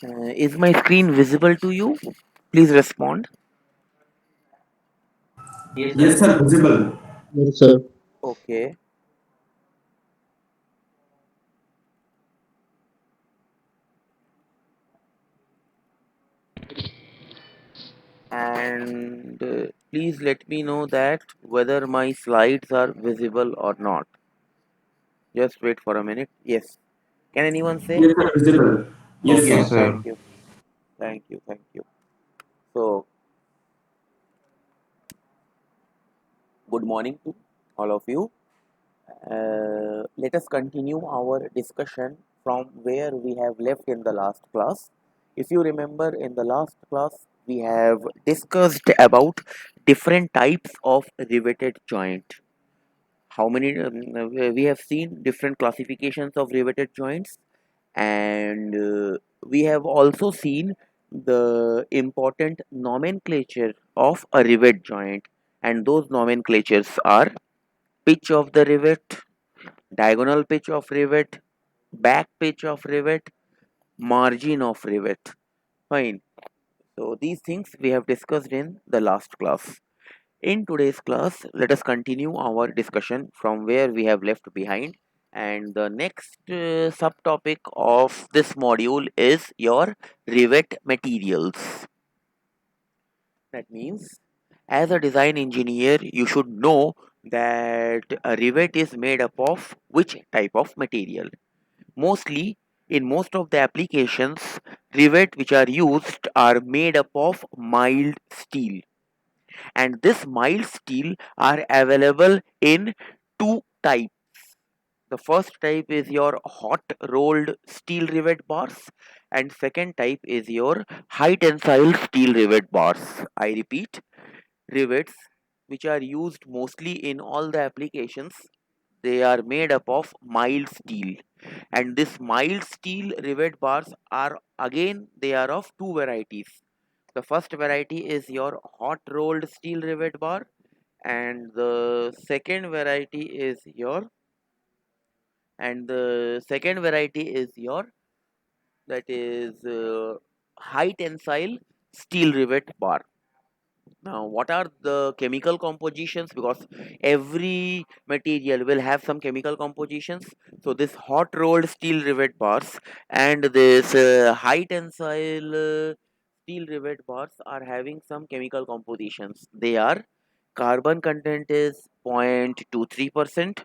Is my screen visible to you? Please respond. Yes, sir, visible. Yes, sir. Okay. And please let me know that whether my slides are visible or not. Just wait for a minute. Yes. Can anyone say? Yes, sir, visible. Yes, Okay. Yes, sir. Thank sir. you. Thank you. Thank you. So, good morning to all of you. Let us continue our discussion from where we have left in the last class. If you remember, in the last class, we have discussed about different types of riveted joint. How many? We have seen different classifications of riveted joints, and we have also seen the important nomenclature of a rivet joint, and those nomenclatures are pitch of the rivet, diagonal pitch of rivet, back pitch of rivet, margin of rivet. Fine. So these things we have discussed in the last class. In today's class, let us continue our discussion from where we have left behind. And the next subtopic of this module is your rivet materials. That means, as a design engineer, you should know that a rivet is made up of which type of material. Mostly, in most of the applications, rivet which are used are made up of mild steel, and this mild steel are available in two types. The first type is your hot rolled steel rivet bars, and second type is your high tensile steel rivet bars. I repeat, rivets which are used mostly in all the applications, they are made up of mild steel, and this mild steel rivet bars are again they are of two varieties. The first variety is your hot rolled steel rivet bar, and the second variety is your that is high tensile steel rivet bar. Now, what are the chemical compositions? Because every material will have some chemical compositions. So, this hot rolled steel rivet bars and this high tensile steel rivet bars are having some chemical compositions. They are carbon content is 0.23%,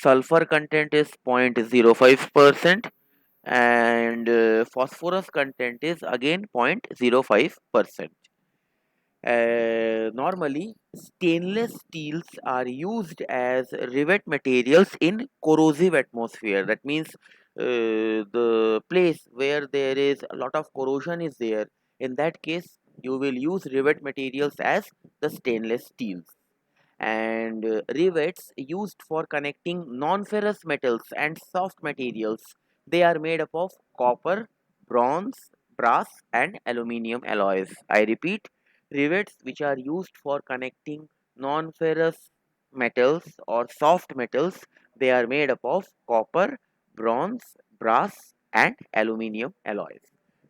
sulfur content is 0.05%, and phosphorus content is again 0.05%. Normally, stainless steels are used as rivet materials in corrosive atmosphere. That means the place where there is a lot of corrosion is there. In that case, you will use rivet materials as the stainless steels. And rivets used for connecting non-ferrous metals and soft materials. They are made up of copper, bronze, brass, and aluminium alloys. I repeat, rivets which are used for connecting non-ferrous metals or soft metals, they are made up of copper, bronze, brass, and aluminium alloys.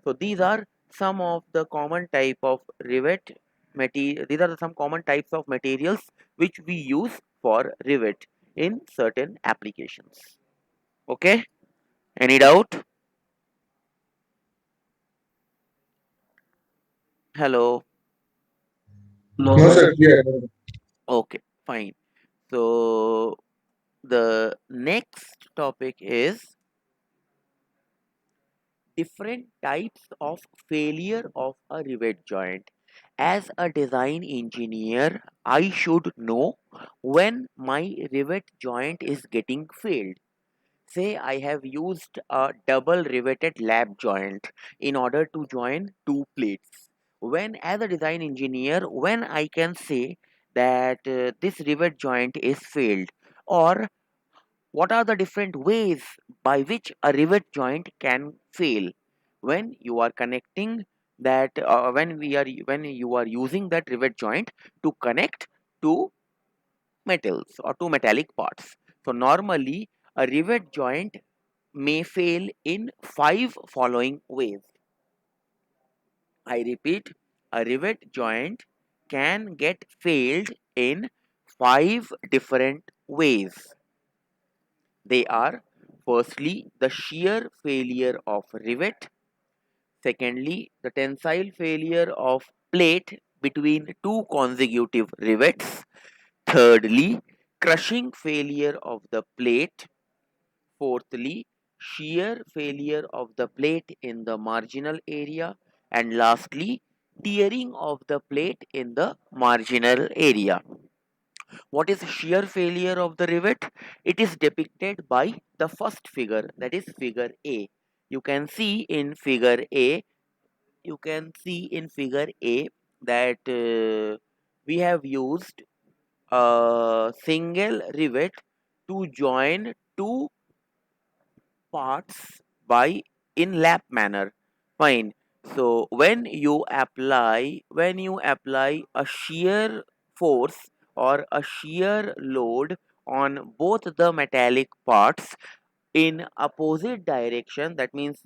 So these are some of the common type of rivet material. These are some common types of materials which we use for rivet in certain applications. Okay, any doubt? Hello. No, No, sir, sir. clear. Okay, fine. So the next topic is different types of failure of a rivet joint. As a design engineer, I should know when my rivet joint is getting failed. Say I have used a double riveted lap joint in order to join two plates. When, as a design engineer, when I can say that this rivet joint is failed, or what are the different ways by which a rivet joint can fail when you are connecting that when you are using that rivet joint to connect two metals or two metallic parts. So normally a rivet joint may fail in five following ways. I repeat, a rivet joint can get failed in 5 different ways. They are: firstly, the shear failure of rivet; secondly, the tensile failure of plate between two consecutive rivets; thirdly, crushing failure of the plate; fourthly, shear failure of the plate in the marginal area; and lastly, tearing of the plate in the marginal area. What is shear failure of the rivet? It is depicted by the first figure, that is figure A. You can see in figure A, that we have used a single rivet to join two parts by in lap manner. Fine. So when you apply a shear force or a shear load on both the metallic parts in opposite direction, that means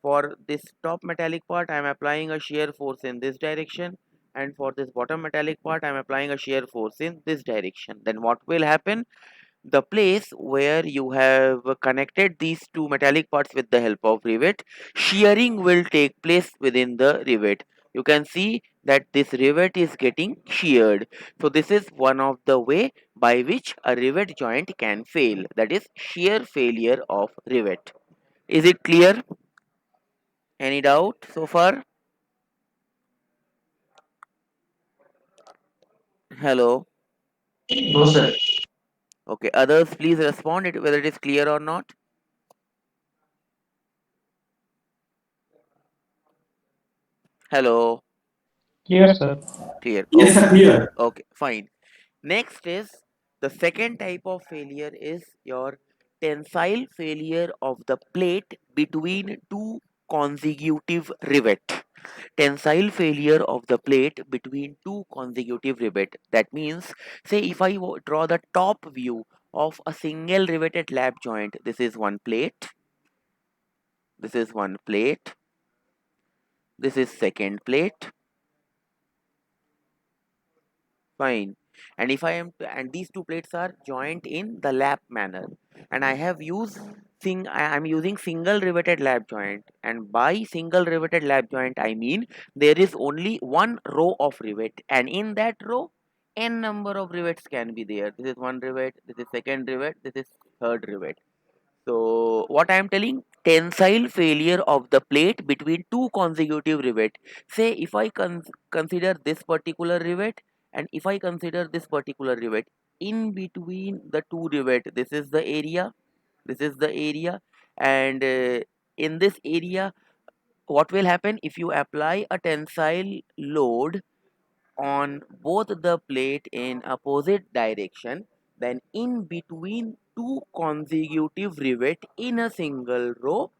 for this top metallic part I am applying a shear force in this direction, and for this bottom metallic part I am applying a shear force in this direction, then what will happen? The place where you have connected these two metallic parts with the help of rivet, shearing will take place within the rivet. You can see that this rivet is getting sheared. So this is one of the way by which a rivet joint can fail, that is shear failure of rivet. Is it clear? Any doubt so far? Hello. No, sir. Okay, others please respond it whether it is clear or not. Hello. Clear, sir. Clear. Yes, Okay. sir, clear. Okay, fine. Next is the second type of failure is your tensile failure of the plate between two consecutive rivet. Tensile failure of the plate between two consecutive rivet. That means, say if I draw the top view of a single riveted lap joint, this is one plate, this is one plate, this is second plate. Fine. And if I am and these two plates are joined in the lap manner, and I have used I am using single riveted lap joint, and by single riveted lap joint I mean there is only one row of rivet, and in that row n number of rivets can be there. This is one rivet, this is second rivet, this is third rivet. So what I am telling, tensile failure of the plate between two consecutive rivet. Say if I consider this particular rivet, and if I consider this particular rivet, in between the two rivet, this is the area, this is the area, and in this area, what will happen if you apply a tensile load on both the plate in opposite direction, then in between two consecutive rivet in a single row,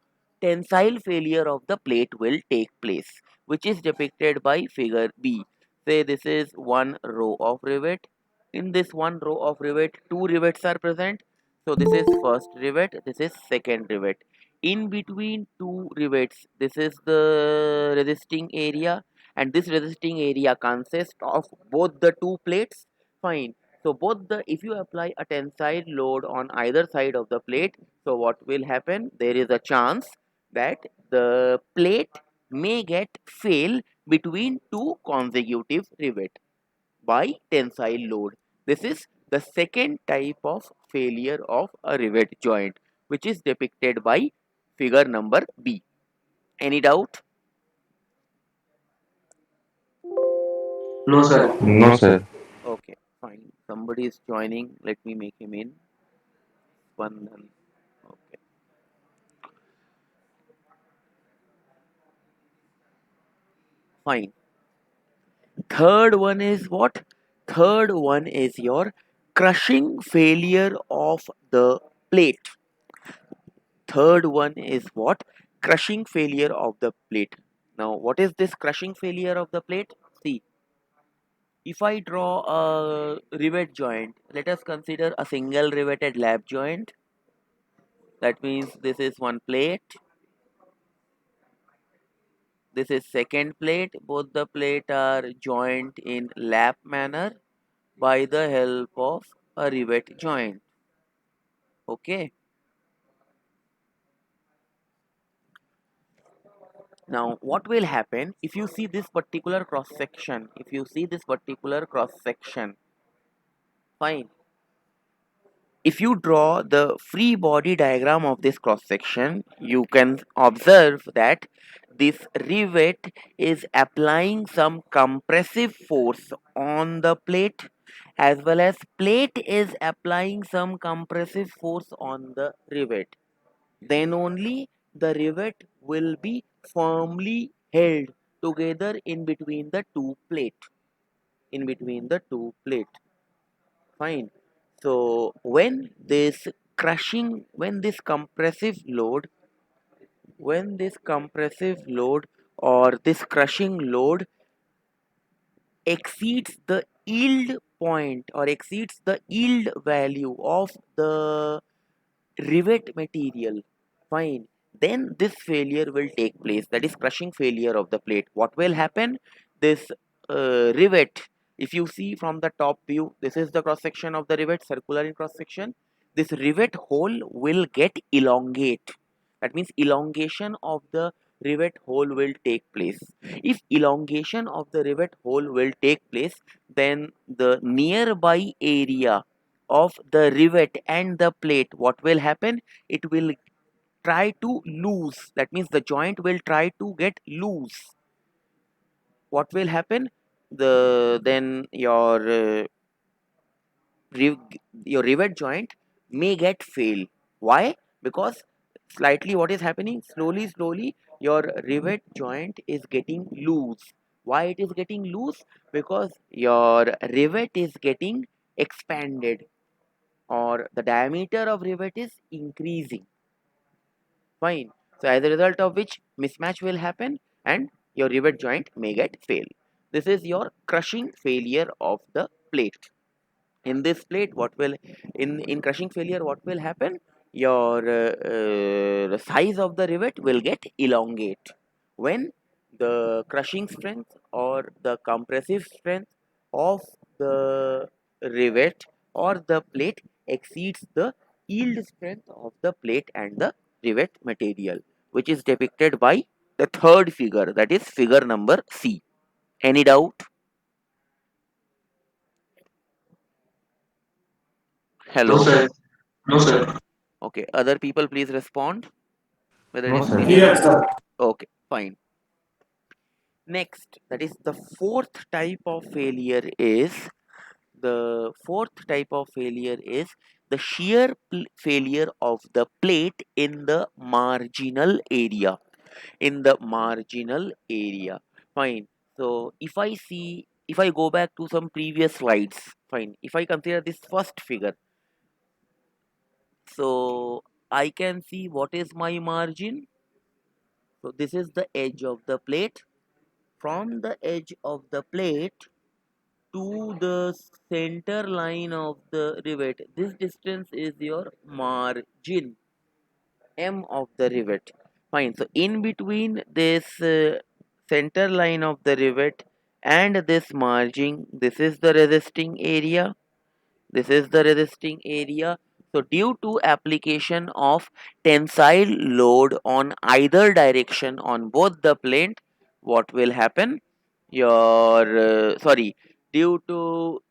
tensile failure of the plate will take place, which is depicted by figure B. Say this is one row of rivet. In this one row of rivet, two rivets are present. So this is first rivet, this is second rivet. In between two rivets, this is the resisting area, and this resisting area consists of both the two plates. Fine. So both the if you apply a tensile load on either side of the plate, so what will happen? There is a chance that the plate may get fail between two consecutive rivet by tensile load. This is the second type of failure of a rivet joint, which is depicted by figure number B. Any doubt? No, sir. No, sir. Okay, fine. Somebody is joining. Let me make him in. Bandhan. Okay, fine. Third one is what? Third one is your crushing failure of the plate. Third one is what? Crushing failure of the plate. Now, what is this crushing failure of the plate? See, if I draw a rivet joint, let us consider a single riveted lap joint. That means this is one plate, This is second plate. Both the plate are joined in lap manner by the help of a rivet joint. Okay. Now, what will happen if you see this particular cross section? If you see this particular cross section, fine. If you draw the free body diagram of this cross section, you can observe that this rivet is applying some compressive force on the plate, as well as plate is applying some compressive force on the rivet. Then only the rivet will be firmly held together in between the two plate. In between the two plate. Fine. So when this compressive load, when this compressive load or this crushing load exceeds the yield point or exceeds the yield value of the rivet material, fine, then this failure will take place, that is crushing failure of the plate. What will happen? This rivet, if you see from the top view, this is the cross section of the rivet, circular in cross section. This rivet hole will get elongate, that means elongation of the rivet hole will take place. If elongation of the rivet hole will take place, then the nearby area of the rivet and the plate, what will happen? It will try to loose, that means the joint will try to get loose. What will happen? Then your rivet joint may get fail. Why? Because slightly what is happening, slowly your rivet joint is getting loose. Why it is getting loose? Because your rivet is getting expanded, or the diameter of rivet is increasing. Fine. So as a result of which mismatch will happen and your rivet joint may get fail. This is your crushing failure of the plate. In this plate, what will in crushing failure, what will happen? Your the size of the rivet will get elongate when the crushing strength or the compressive strength of the rivet or the plate exceeds the yield strength of the plate and the rivet material, which is depicted by the third figure, that is figure number C. Any doubt? No, Hello. sir. No, sir. Okay, other people please respond whether it No, is sir. clear. Clear, sir. Okay, fine. Next, that is the fourth type of failure is the shear failure of the plate in the marginal area. In the marginal area. Fine. So if I go back to some previous slides, fine. If I consider this first figure, so I can see what is my margin. So this is the edge of the plate. From the edge of the plate to the center line of the rivet, this distance is your margin, M of the rivet. Fine. So in between this center line of the rivet and this margin, this is the resisting area. This is the resisting area. So due to application of tensile load on either direction on both the plate, what will happen? Your due to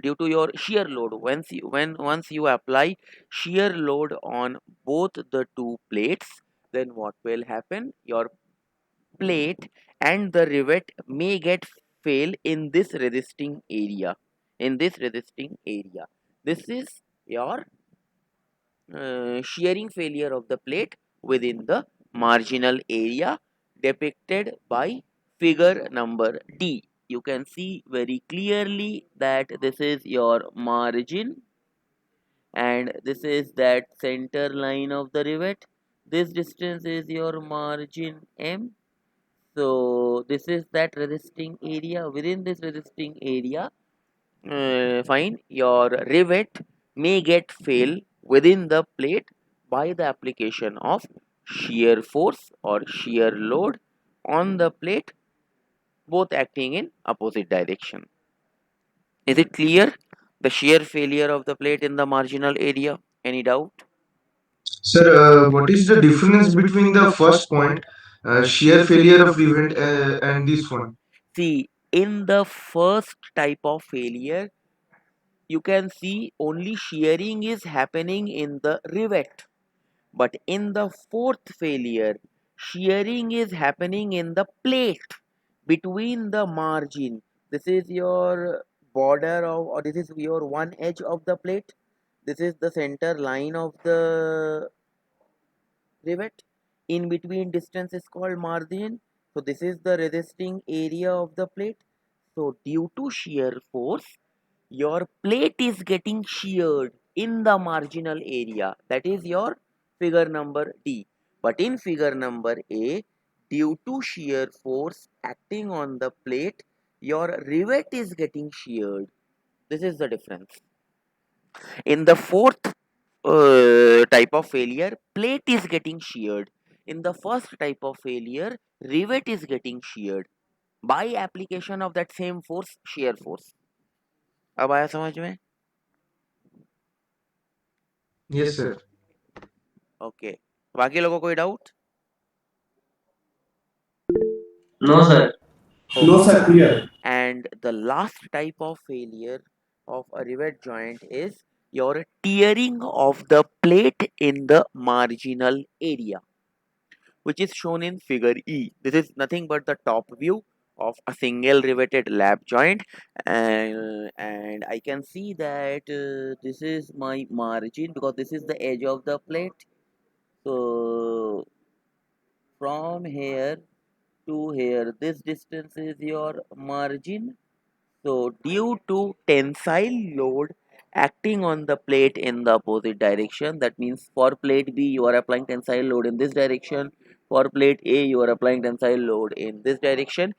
due to your shear load, once you apply shear load on both the two plates, then what will happen? Your plate and the rivet may get fail in this resisting area. In this resisting area, this is your shearing failure of the plate within the marginal area, depicted by figure number D. You can see very clearly that this is your margin and this is that center line of the rivet. This distance is your margin M. So this is that resisting area. Within this resisting area, fine, your rivet may get fail within the plate by the application of shear force or shear load on the plate, both acting in opposite direction. Is it clear? The shear failure of the plate in the marginal area. Any doubt? Sir, what is the difference between the first point, shear failure of event, and this one? See, in the first type of failure, you can see only shearing is happening in the rivet. But in the fourth failure, shearing is happening in the plate between the margin. This is your border of, or this is your one edge of the plate. This is the center line of the rivet. In between distance is called margin. So this is the resisting area of the plate. So due to shear force, your plate is getting sheared in the marginal area. That is your figure number D. But in figure number A, due to shear force acting on the plate, your rivet is getting sheared. This is the difference. In the fourth type of failure, plate is getting sheared. In the first type of failure, rivet is getting sheared by application of that same force, shear force. अब आया समझ में? Yes, sir. Okay, बाकी लोगों को कोई doubt? No, sir. No, sir, clear. And the last type of failure of a rivet joint is your tearing of the plate in the marginal area, which is shown in figure E. This is nothing but the top view of a single riveted lap joint, and I can see that this is my margin because this is the edge of the plate. So from here to here, this distance is your margin. So due to tensile load acting on the plate in the opposite direction, that means for plate B you are applying tensile load in this direction, for plate A you are applying tensile load in this direction.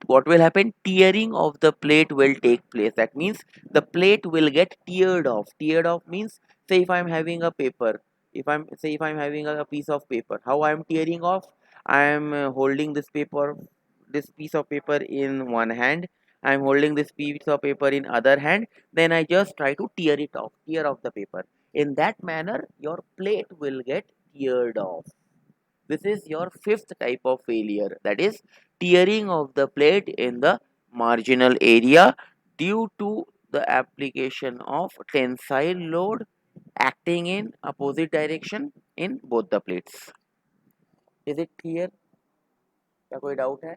What will happen? Tearing of the plate will take place. That means the plate will get teared off. Teared off means, say if I'm having a paper, if I'm having a piece of paper, how I'm tearing off? I'm holding this piece of paper in one hand. I'm holding this piece of paper in other hand. Then I just try to tear off the paper. In that manner, your plate will get teared off. This is your fifth type of failure, that is tearing of the plate in the marginal area due to the application of tensile load acting in opposite direction in both the plates. Is it clear? क्या कोई doubt है?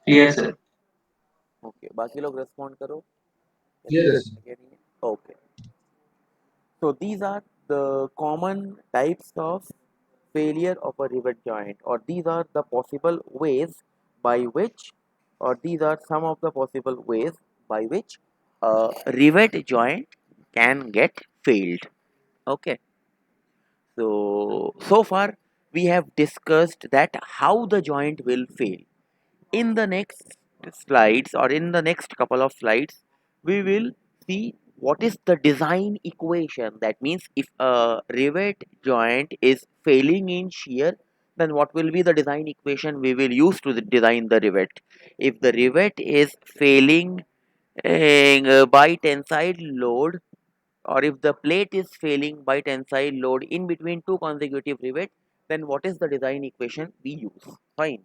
Yes, sir. Okay, बाकी लोग respond करो. Yes. Okay, so these are the common types of failure of a rivet joint, or these are the possible ways by which, or these are some of the possible ways by which a rivet joint can get failed. Okay, so far we have discussed that how the joint will fail. In the next slides, or in the next couple of slides, we will see what is the design equation. That means if a rivet joint is failing in shear, then what will be the design equation we will use to design the rivet. If the rivet is failing by tensile load, or if the plate is failing by tensile load in between two consecutive rivets, then what is the design equation we use? Fine.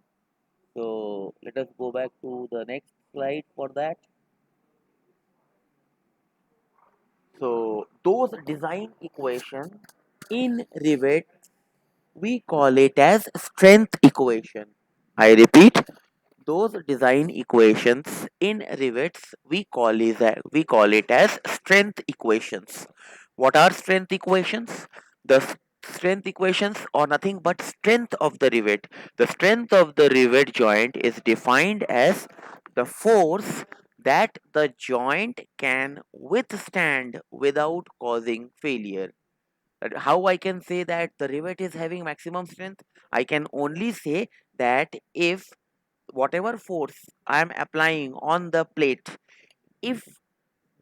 So let us go back to the next slide for that. So those design equation in rivet, we call it as strength equation. I repeat, those design equations in rivets, we call it as strength equations. What are strength equations? The strength equations are nothing but strength of the rivet. The strength of the rivet joint is defined as the force that the joint can withstand without causing failure. How I can say that the rivet is having maximum strength? I can only say that if whatever force I am applying on the plate, if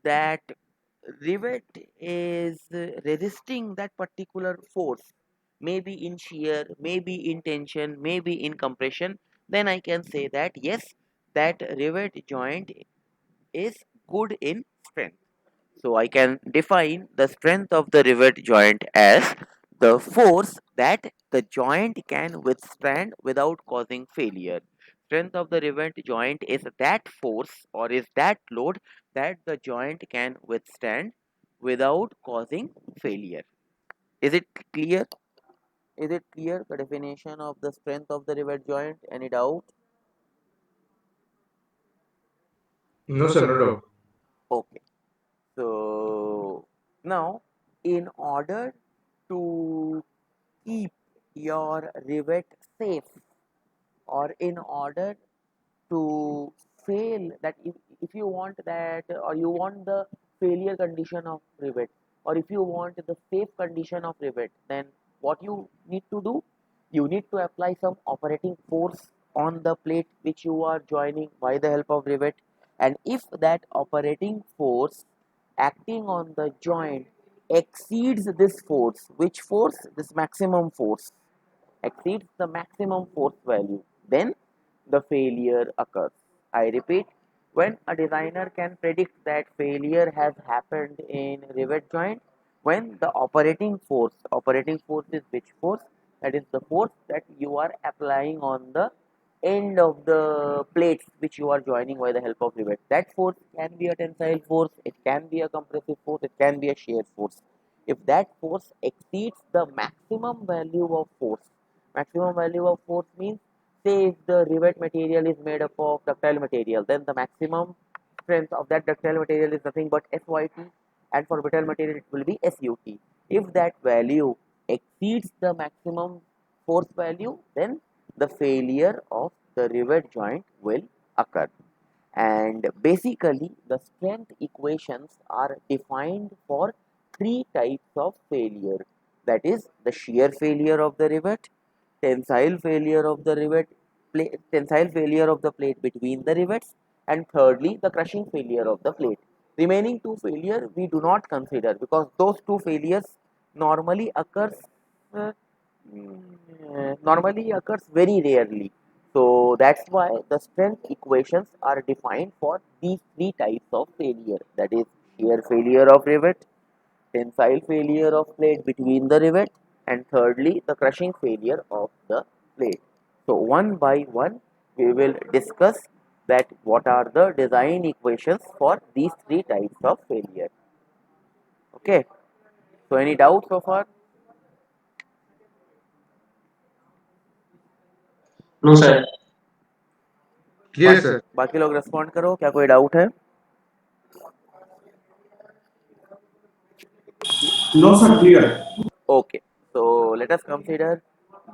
that rivet is resisting that particular force, maybe in shear, maybe in tension, maybe in compression, then I can say that yes, that rivet joint is good in strength. So I can define the strength of the rivet joint as the force that the joint can withstand without causing failure. Strength of the rivet joint is that force or is that load that the joint can withstand without causing failure. Is it clear? Is it clear the definition of the strength of the rivet joint? Any doubt? No, sir, no doubt. Okay. So now, in order to keep your rivet safe, or in order to fail that, if you want that, or you want the failure condition of rivet, or if you want the safe condition of rivet, then what you need to do, you need to apply some operating force on the plate which you are joining by the help of rivet. And if that operating force acting on the joint exceeds this force, which force? This maximum force exceeds the maximum force value, then the failure occurs. I repeat, when a designer can predict that failure has happened in rivet joint, when the operating force is which force? That is the force that you are applying on the end of the plates which you are joining by the help of rivet. That force can be a tensile force, it can be a compressive force, it can be a shear force. If that force exceeds the maximum value of force means, say if the rivet material is made up of ductile material, then the maximum strength of that ductile material is nothing but SYT, and for brittle material it will be SUT. If that value exceeds the maximum force value, then the failure of the rivet joint will occur. And basically, the strength equations are defined for three types of failure. That is the shear failure of the rivet, tensile failure of the tensile failure of the plate between the rivets, and thirdly, the crushing failure of the plate. Remaining two failure we do not consider because those two failures normally occurs uh, normally occurs very rarely. So that's why the strength equations are defined for these three types of failure. That is shear failure of rivet, tensile failure of plate between the rivet, and thirdly the crushing failure of the plate. So one by one we will discuss that what are the design equations for these three types of failure. Okay. So any doubt so far? No, sir. Clear, sir. बाकी लोग respond करो, क्या कोई doubt है? No, sir. Clear. Okay, so let us consider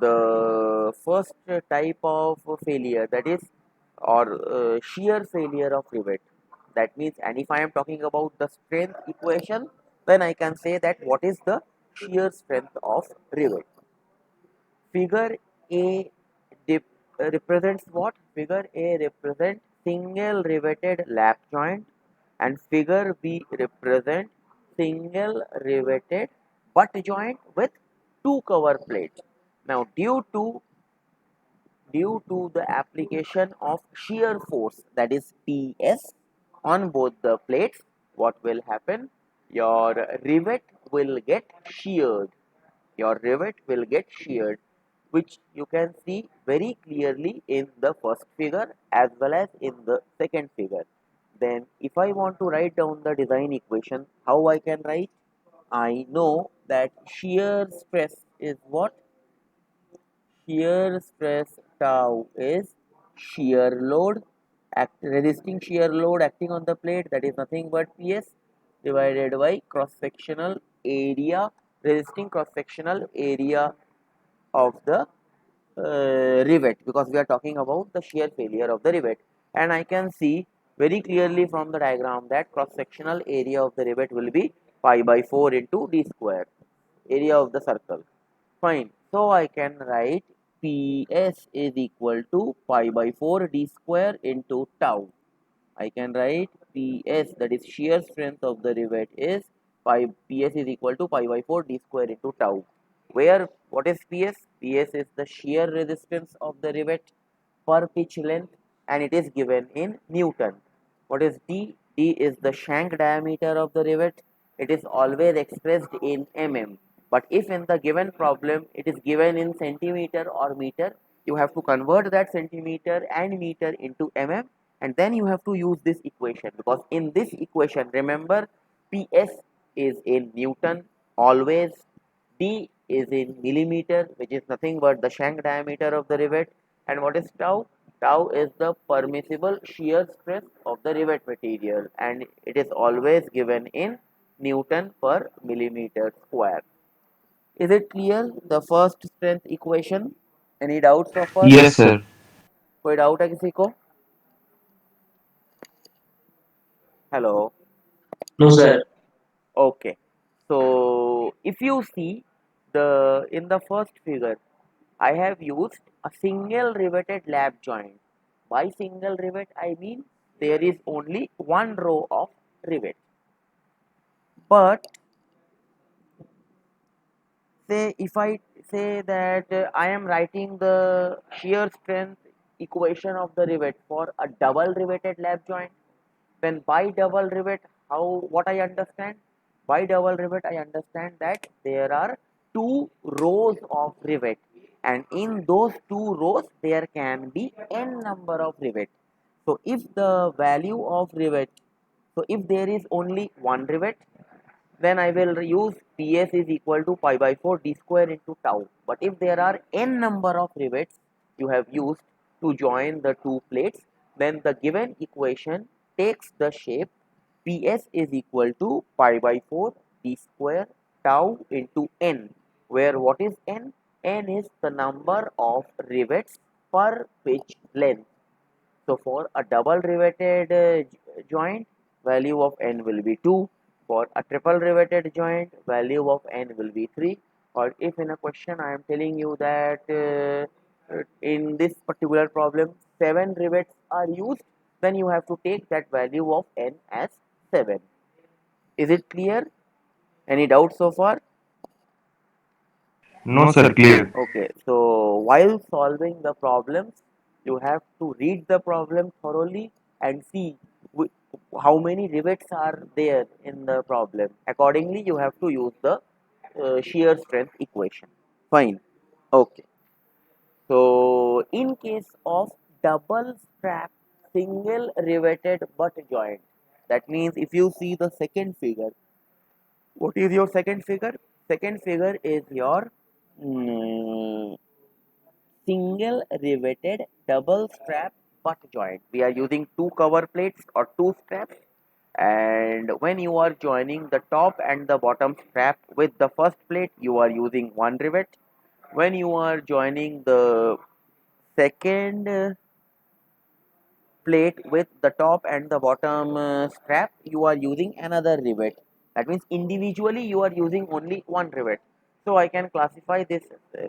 the first type of failure, that is, or shear failure of rivet. That means, and if I am talking about the strength equation, then I can say that what is the shear strength of rivet. Figure A represents what? Figure A represents single riveted lap joint, and figure B represents single riveted butt joint with two cover plates. Now, due to the application of shear force, that is PS, on both the plates, what will happen? Your rivet will get sheared. Your rivet will get sheared, which you can see very clearly in the first figure as well as in the second figure. Then if I want to write down the design equation, how I can write? I know that shear stress is what? Shear stress tau is shear load, resisting shear load acting on the plate, that is nothing but PS divided by cross sectional area, resisting cross sectional area of the rivet, because we are talking about the shear failure of the rivet. And I can see very clearly from the diagram that cross sectional area of the rivet will be pi by 4 into d square, area of the circle. Fine. So I can write PS is equal to pi by 4 d square into tau. I can write PS, that is shear strength of the rivet, is pi PS is equal to pi by 4 d square into tau, where what is PS? PS is the shear resistance of the rivet per pitch length, and it is given in Newton. What is D? D is the shank diameter of the rivet. It is always expressed in mm, but if in the given problem it is given in centimeter or meter, you have to convert that centimeter and meter into mm, and then you have to use this equation, because in this equation, remember, PS is in Newton always, D is in millimeter, which is nothing but the shank diameter of the rivet, and what is tau? Tau is the permissible shear stress of the rivet material, and it is always given in Newton per millimeter square. Is it clear, the first strength equation? Any doubts so far? Yes, sir. कोई doubt है किसी को? Hello. No, sir. Okay. So if you see the in the first figure, I have used a single riveted lap joint. By single rivet, I mean there is only one row of rivet. But say if I say that I am writing the shear strength equation of the rivet for a double riveted lap joint, then by double rivet, how what I understand? By double rivet, I understand that there are two rows of rivet, and in those two rows there can be n number of rivet. So if the value of rivet, so if there is only one rivet, then I will use PS is equal to pi by 4 d square into tau. But if there are n number of rivets you have used to join the two plates, then the given equation takes the shape PS is equal to pi by 4 d square tau into n, where what is n? N is the number of rivets per pitch length. So for a double riveted joint, value of n will be 2. For a triple riveted joint, value of n will be 3. Or if in a question I am telling you that in this particular problem 7 rivets are used, then you have to take that value of n as 7. Is it clear? Any doubts so far? No, sir, clear. Okay, so while solving the problems, you have to read the problem thoroughly and see how many rivets are there in the problem. Accordingly, you have to use the shear strength equation. Fine. Okay. So, in case of double strap single riveted butt joint, that means if you see the second figure, what is your second figure? Second figure is your mm, single riveted double strap butt joint. We are using two cover plates or two straps, and when you are joining the top and the bottom strap with the first plate, you are using one rivet. When you are joining the second plate with the top and the bottom strap, you are using another rivet. That means individually you are using only one rivet. So I can classify this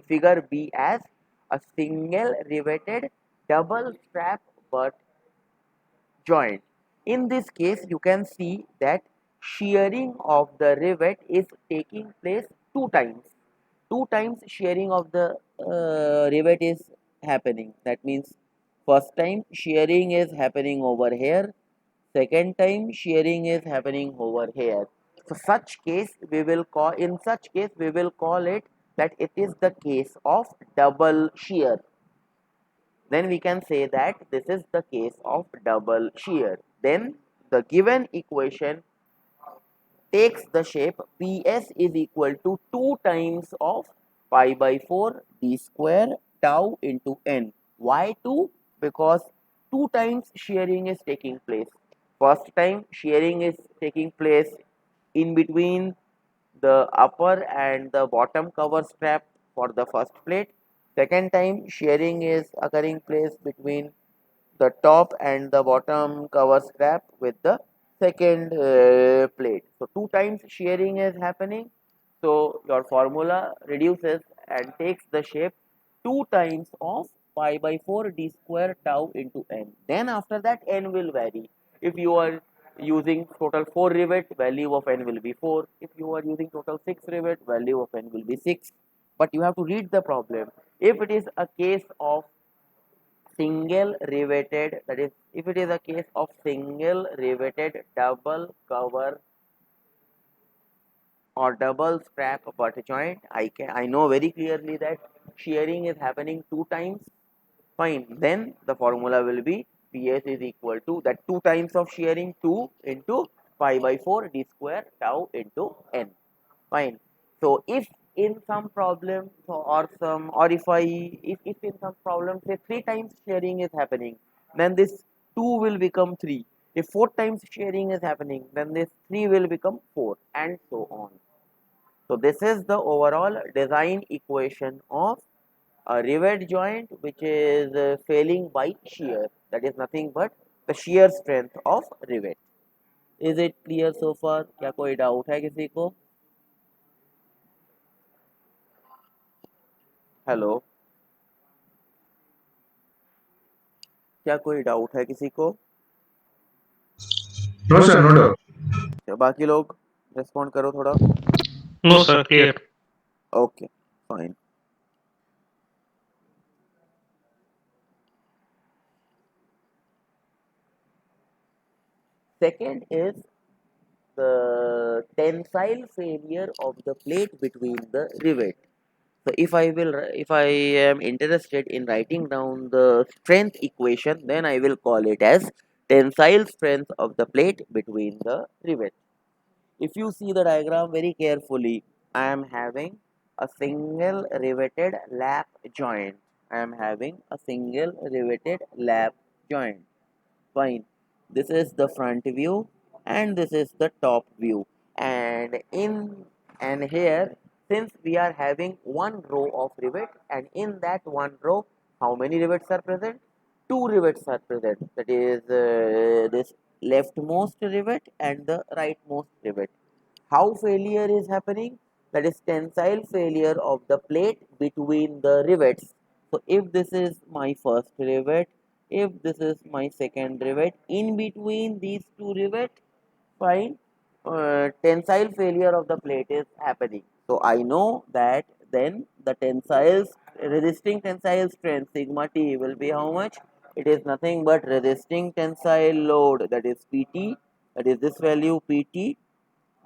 figure B as a single riveted double strap butt joint. In this case, you can see that shearing of the rivet is taking place two times. Two times shearing of the rivet is happening. That means first time shearing is happening over here, second time shearing is happening over here. So such case we will call, in such case we will call it that it is the case of double shear. Then we can say that this is the case of double shear. Then the given equation takes the shape PS is equal to 2 times of pi by 4 d square tau into n. Why 2? Because 2 times shearing is taking place. First time shearing is taking place in between the upper and the bottom cover strap for the first plate. Second time shearing is occurring place between the top and the bottom cover strap with the second plate. So two times shearing is happening. So your formula reduces and takes the shape 2 times of pi by 4 d square tau into n. Then after that n will vary. If you are using total 4 rivet, value of n will be 4. If you are using total 6 rivet, value of n will be 6. But you have to read the problem. If it is a case of single riveted, that is, if it is a case of single riveted double cover or double strap butt joint, I know very clearly that shearing is happening 2 times. Fine, then the formula will be PS is equal to that 2 times of shearing, 2 into pi by 4 d square tau into n. Fine. So if in some problem or some, or if in some problem say 3 times shearing is happening, then this 2 will become 3. If 4 times shearing is happening, then this 3 will become 4, and so on. So this is the overall design equation of a rivet joint which is failing by shear. That is nothing but the shear strength of rivet. Is it clear so far? क्या कोई doubt है किसी को? Hello, क्या कोई doubt है किसी को? No, sir, no doubt. बाकी लोग रिस्पॉन्ड करो थोड़ा. No, sir, clear. Okay, fine. Second is the tensile failure of the plate between the rivet. So if I am interested in writing down the strength equation, then I will call it as tensile strength of the plate between the rivet. If you see the diagram very carefully, I am having a single riveted lap joint. I am having a single riveted lap joint. Fine. This is the front view and this is the top view. And here, since we are having one row of rivet, and in that one row, how many rivets are present? Two rivets are present. That is this leftmost rivet and the rightmost rivet. How failure is happening? That is tensile failure of the plate between the rivets. So if this is my first rivet, if this is my second rivet, in between these two rivets, fine, tensile failure of the plate is happening. So I know that then the resisting tensile strength sigma T will be how much? It is nothing but resisting tensile load, that is PT, that is this value PT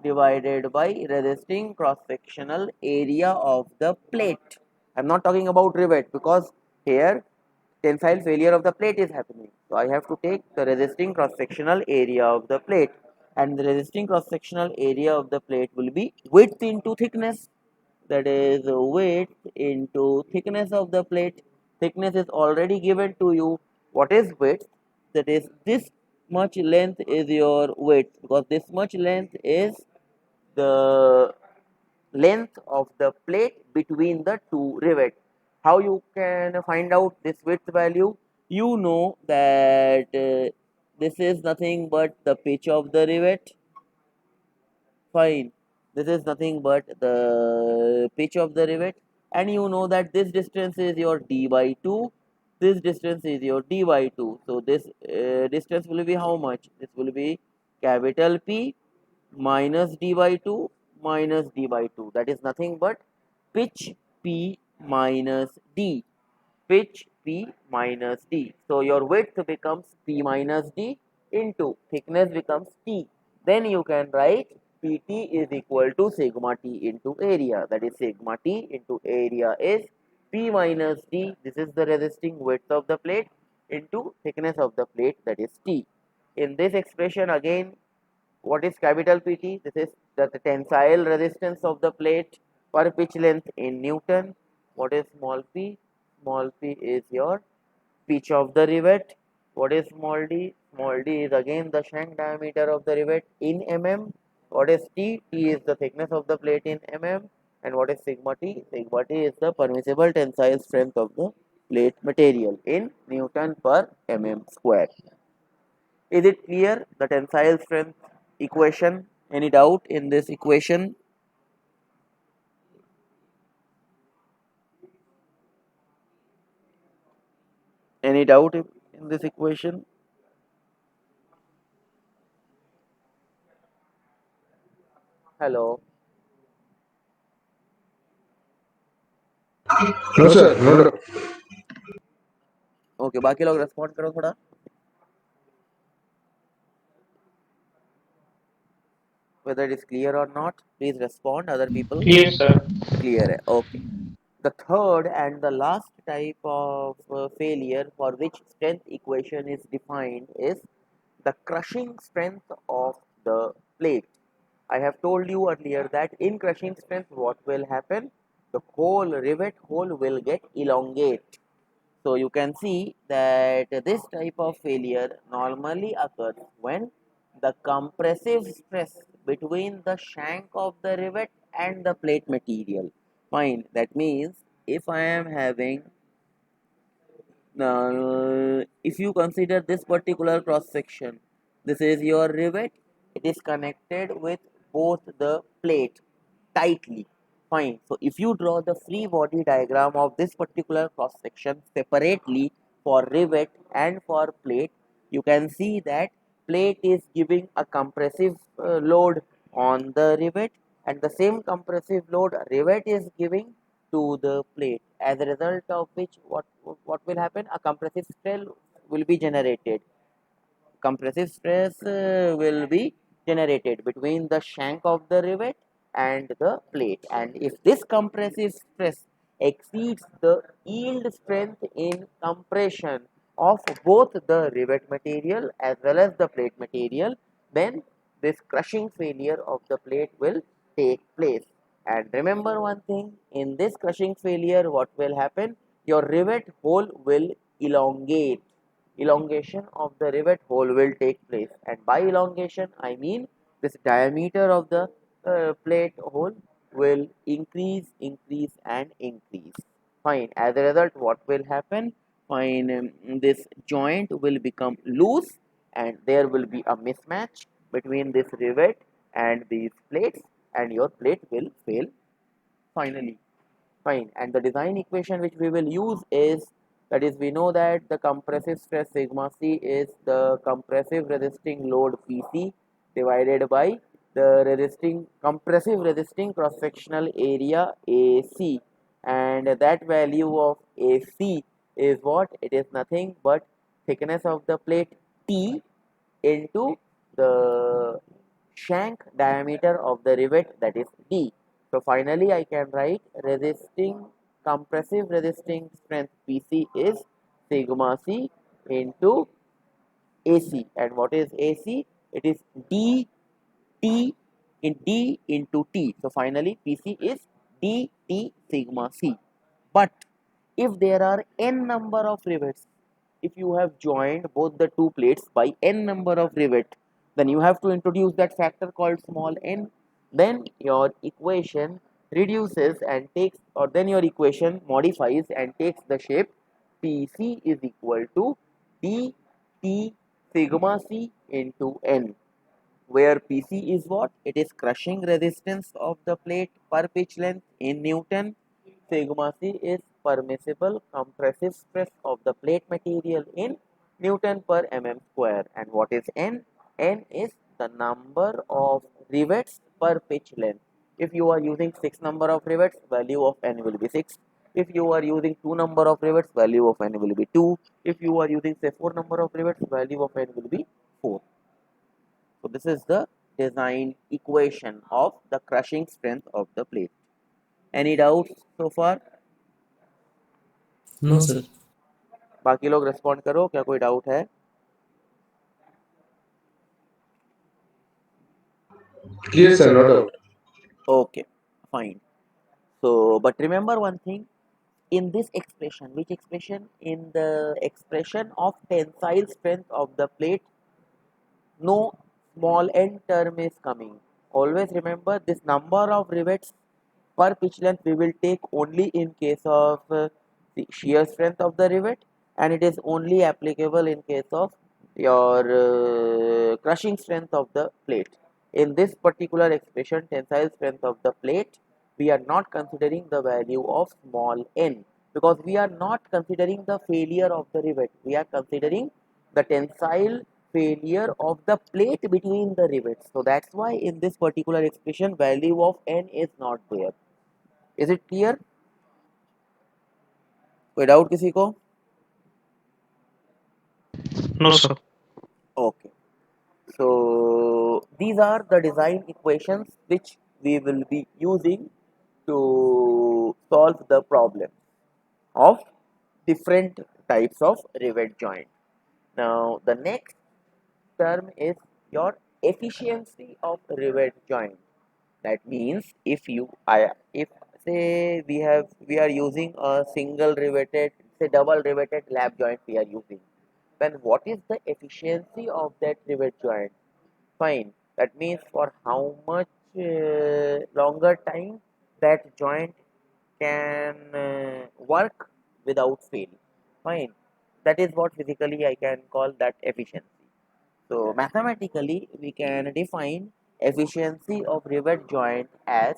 divided by resisting cross sectional area of the plate. I'm not talking about rivet because here tensile failure of the plate is happening. So I have to take the resisting cross sectional area of the plate, and the resisting cross sectional area of the plate will be width into thickness, that is width into thickness of the plate. Thickness is already given to you. What is width? That is this much length is your width, because this much length is the length of the plate between the two rivets. How you can find out this width value? You know that this is nothing but the pitch of the rivet. Fine, this is nothing but the pitch of the rivet, and you know that this distance is your d by 2, this distance is your d by 2. So this distance will be how much? This will be capital P minus d by 2 minus d by 2, that is nothing but pitch P minus d, pitch P minus d. So your width becomes P minus d into thickness becomes T. Then you can write PT is equal to sigma T into area, that is sigma T into area is P minus d, this is the resisting width of the plate, into thickness of the plate, that is T. In this expression again, what is capital PT? This is the tensile resistance of the plate per pitch length in Newton. What is small p? Small p is your pitch of the rivet. What is small d? Small d is again the shank diameter of the rivet in mm. What is T? T is the thickness of the plate in mm. And what is sigma T? Sigma T is the permissible tensile strength of the plate material in Newton per mm square. Is it clear, the tensile strength equation? Any doubt in this equation? Any doubt in this equation? Hello. No, sir. No doubt. Okay, बाकी लोग respond करो थोड़ा. Whether it is clear or not, please respond. Other people. Clear, sir. Clear है. Okay. The third and the last type of failure for which strength equation is defined is the crushing strength of the plate. I have told you earlier that in crushing strength what will happen? The whole rivet hole will get elongate. So you can see that this type of failure normally occurs when the compressive stress between the shank of the rivet and the plate material. Fine, that means if I am having, if you consider this particular cross section, this is your rivet, it is connected with both the plate tightly. Fine. So if you draw the free body diagram of this particular cross section separately for rivet and for plate, you can see that plate is giving a compressive load on the rivet, and the same compressive load rivet is giving to the plate, as a result of which what will happen, a compressive stress will be generated. Compressive stress will be generated between the shank of the rivet and the plate, and if this compressive stress exceeds the yield strength in compression of both the rivet material as well as the plate material, then this crushing failure of the plate will take place. And remember one thing, in this crushing failure what will happen, your rivet hole will elongate. Elongation of the rivet hole will take place, and by elongation I mean this diameter of the plate hole will increase and increase. Fine, as a result what will happen, fine, this joint will become loose and there will be a mismatch between this rivet and these plates, and your plate will fail finally. Fine. And the design equation which we will use is, that is, we know that the compressive stress sigma c is the compressive resisting load PC divided by the resisting compressive resisting cross sectional area AC, and that value of AC is what? It is nothing but thickness of the plate T into the shank diameter of the rivet, that is D. So finally I can write resisting compressive resisting strength PC is sigma C into AC, and what is AC? It is D T in D into T. So finally PC is DT sigma C. But if there are n number of rivets, if you have joined both the two plates by n number of rivet, then you have to introduce that factor called small n. Then your equation reduces and takes, or then your equation modifies and takes the shape PC is equal to DT sigma C into n, where PC is what? It is crushing resistance of the plate per pitch length in Newton. Sigma C is permissible compressive stress of the plate material in Newton per mm square. And what is N? N is the number of rivets per pitch length. If you are using 6 number of rivets, value of N will be 6. If you are using 2 number of rivets, value of N will be 2. If you are using say 4 number of rivets, value of N will be 4. So this is the design equation of the crushing strength of the plate. Any doubts so far? No, sir. बाकी लोग respond करो, क्या कोई doubt है? Clear, sir. No doubt. Okay, fine. So, but remember one thing, in this expression, which expression? In the expression of tensile strength of the plate, no small n term is coming. Always remember this number of rivets per pitch length we will take only in case of the shear strength of the rivet, and it is only applicable in case of your crushing strength of the plate. In this particular expression, tensile strength of the plate, we are not considering the value of small n, because we are not considering the failure of the rivet. We are considering the tensile failure of the plate between the rivets. So that's why in this particular expression value of n is not there. Is it clear? कोई doubt किसी को? No, sir. Okay. So these are the design equations which we will be using to solve the problem of different types of rivet joint. Now the next term is your efficiency of rivet joint. That means if say we are using a single riveted, say double riveted lap joint we are using, then what is the efficiency of that rivet joint? Fine. That means for how much longer time that joint can work without fail. Fine. That is what physically I can call that efficiency. So mathematically we can define efficiency of rivet joint as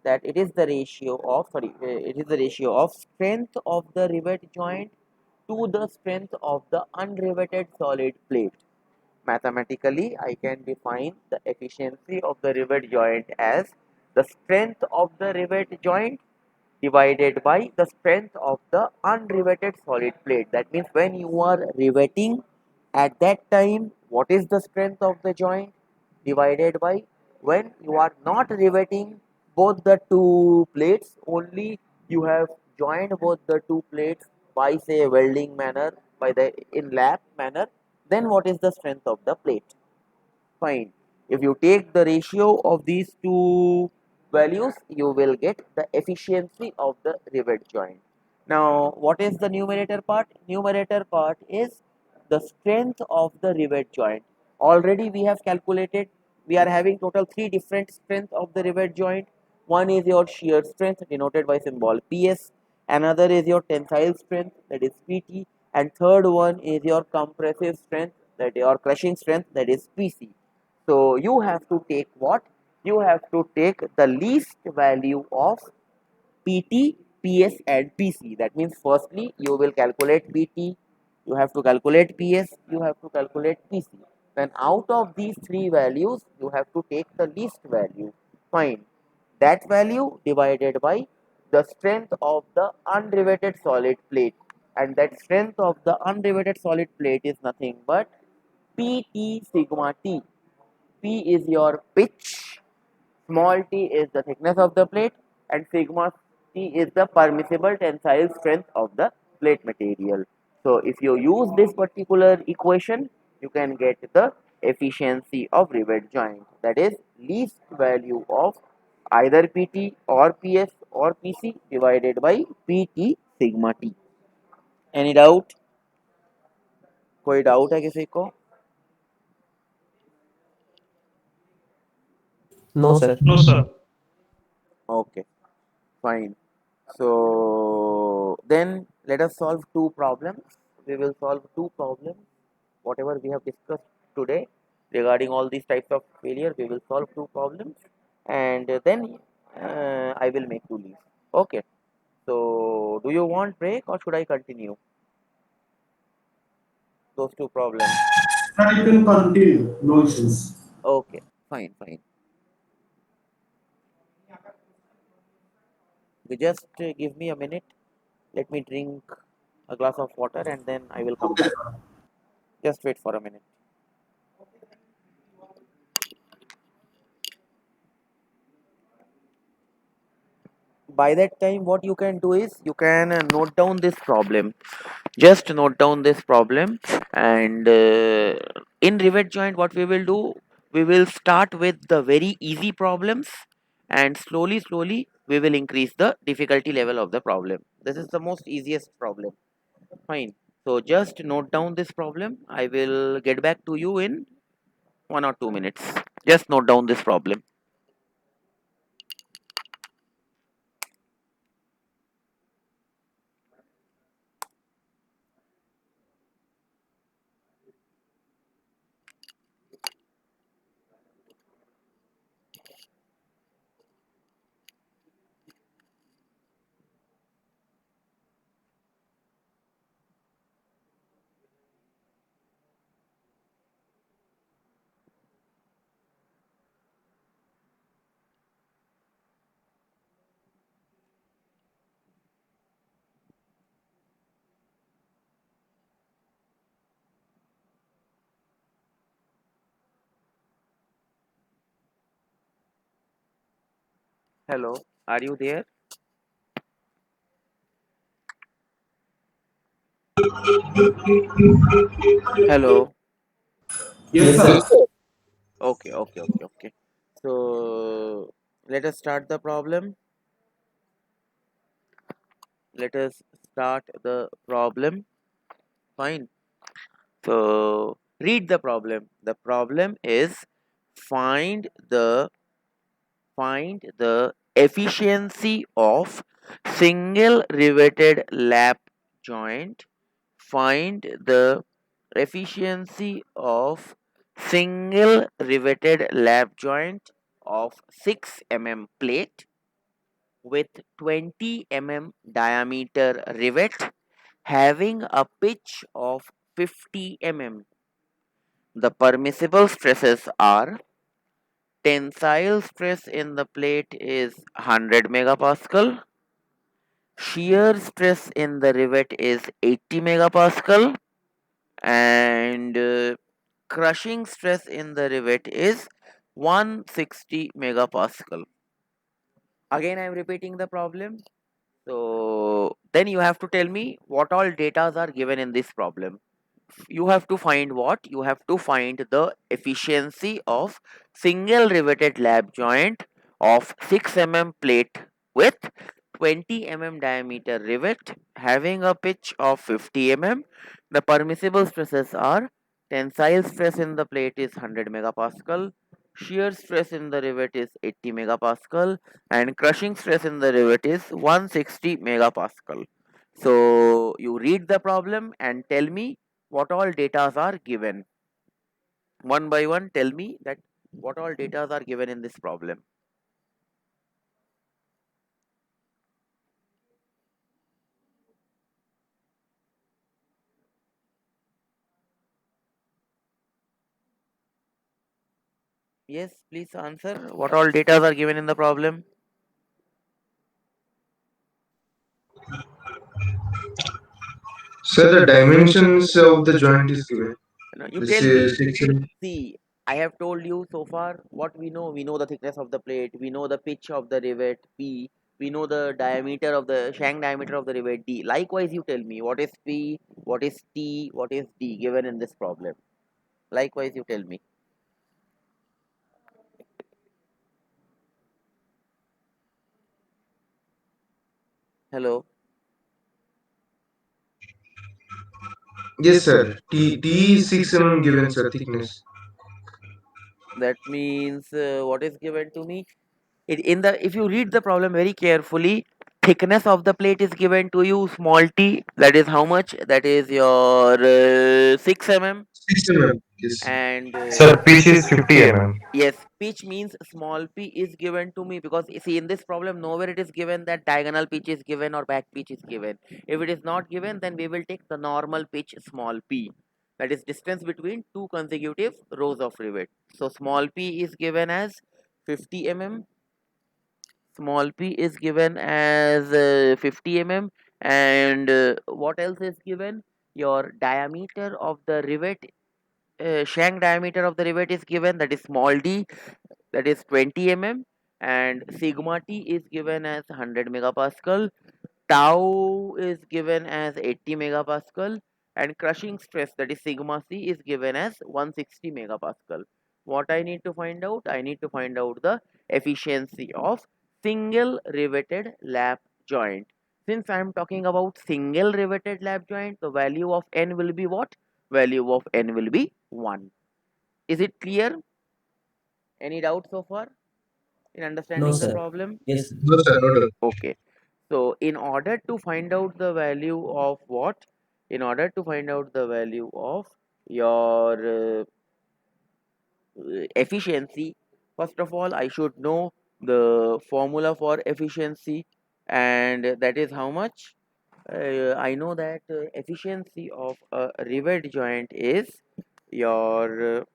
that it is the ratio of it is the ratio of strength of the rivet joint to the strength of the unriveted solid plate. Mathematically, I can define the efficiency of the rivet joint as the strength of the rivet joint divided by the strength of the unriveted solid plate. That means when you are riveting at that time, what is the strength of the joint divided by when you are not riveting both the two plates, only you have joined both the two plates by say welding manner, by the in lap manner, then what is the strength of the plate? Fine. If you take the ratio of these two values, you will get the efficiency of the rivet joint. Now, what is the numerator part? Numerator part is the strength of the rivet joint. Already we have calculated, we are having total three different strength of the rivet joint. One is your shear strength denoted by symbol PS, another is your tensile strength, that is PT, and third one is your compressive strength, that your crushing strength, that is PC. So you have to take what? You have to take the least value of PT, PS and PC. That means firstly you will calculate PT, you have to calculate PS, you have to calculate PC. Then out of these three values you have to take the least value. Fine. That value divided by the strength of the unriveted solid plate, and that strength of the unriveted solid plate is nothing but PT sigma T. P is your pitch, small t is the thickness of the plate, and sigma t is the permissible tensile strength of the plate material. So if you use this particular equation, you can get the efficiency of rivet joint, that is least value of either PT or PS or PC divided by PT sigma t. Any doubt? कोई doubt है किसी को? No, sir. No, sir. Okay, fine. So then let us solve two problems. We will solve two problems. Whatever we have discussed today regarding all these types of failure, we will solve two problems, and then I will make you leave. Okay. So do you want break or should I continue those two problems? Sir, you can continue. No issues. Okay, fine, fine. You just give me a minute. Let me drink a glass of water and then I will come back. Just wait for a minute. By that time what you can do is you can note down this problem, just note down this problem, and in rivet joint what we will do, we will start with the very easy problems and slowly we will increase the difficulty level of the problem. This is the most easiest problem. Fine. So just note down this problem. I will get back to you in 1 or 2 minutes. Just note down this problem. Hello, are you there? Hello. Yes, sir. Okay. So let us start the problem. Let us start the problem. Fine. So read the problem. The problem is find the efficiency of single riveted lap joint. Find the efficiency of single riveted lap joint of 6 mm plate with 20 mm diameter rivet having a pitch of 50 mm. The permissible stresses are: tensile stress in the plate is 100 megapascal, shear stress in the rivet is 80 megapascal, and crushing stress in the rivet is 160 megapascal. Again, I am repeating the problem. So then you have to tell me what all datas are given in this problem. You have to find what? You have to find the efficiency of single riveted lap joint of 6 mm plate with 20 mm diameter rivet having a pitch of 50 mm. The permissible stresses are: tensile stress in the plate is 100 megapascal, shear stress in the rivet is 80 megapascal, and crushing stress in the rivet is 160 megapascal. So you read the problem and tell me what all datas are given. One by one, tell me that what all datas are given in this problem. Yes, please answer. What all datas are given in the problem? Sir, the dimensions of the joint is given. No, you This tell is me. 6 mm. See, I have told you so far what we know. We know the thickness of the plate. We know the pitch of the rivet P. We know the diameter of the shank diameter of the rivet D. Likewise, you tell me what is P, what is T, what is D given in this problem. Likewise, you tell me. Hello. Yes, sir. T is 6 mm given, sir, thickness. That means what is given to me? In the if you read the problem very carefully, thickness of the plate is given to you small t. That is how much? That is your 6 mm. 6 mm. Yes. And Sir, pitch is 50 mm. yes, pitch means small p is given to me, because you see in this problem nowhere it is given that diagonal pitch is given or back pitch is given. If it is not given, then we will take the normal pitch small p, that is distance between two consecutive rows of rivet. So small p is given as 50 mm, small p is given as 50 mm, and what else is given? Your diameter of the rivet, shank diameter of the rivet is given, that is small d, that is 20 mm, and sigma t is given as 100 megapascal, tau is given as 80 megapascal, and crushing stress, that is sigma c, is given as 160 megapascal. What I need to find out? I need to find out the efficiency of single riveted lap joint. Since I am talking about single riveted lap joint, the value of n will be what? Value of n will be 1. Is it clear? Any doubt so far in No, understanding the sir. problem? Yes. No, sir, no doubt. Okay. So in order to find out the value of what? In order to find out the value of your efficiency, first of all, I should know the formula for efficiency, and that is how much? I know that efficiency of a rivet joint is your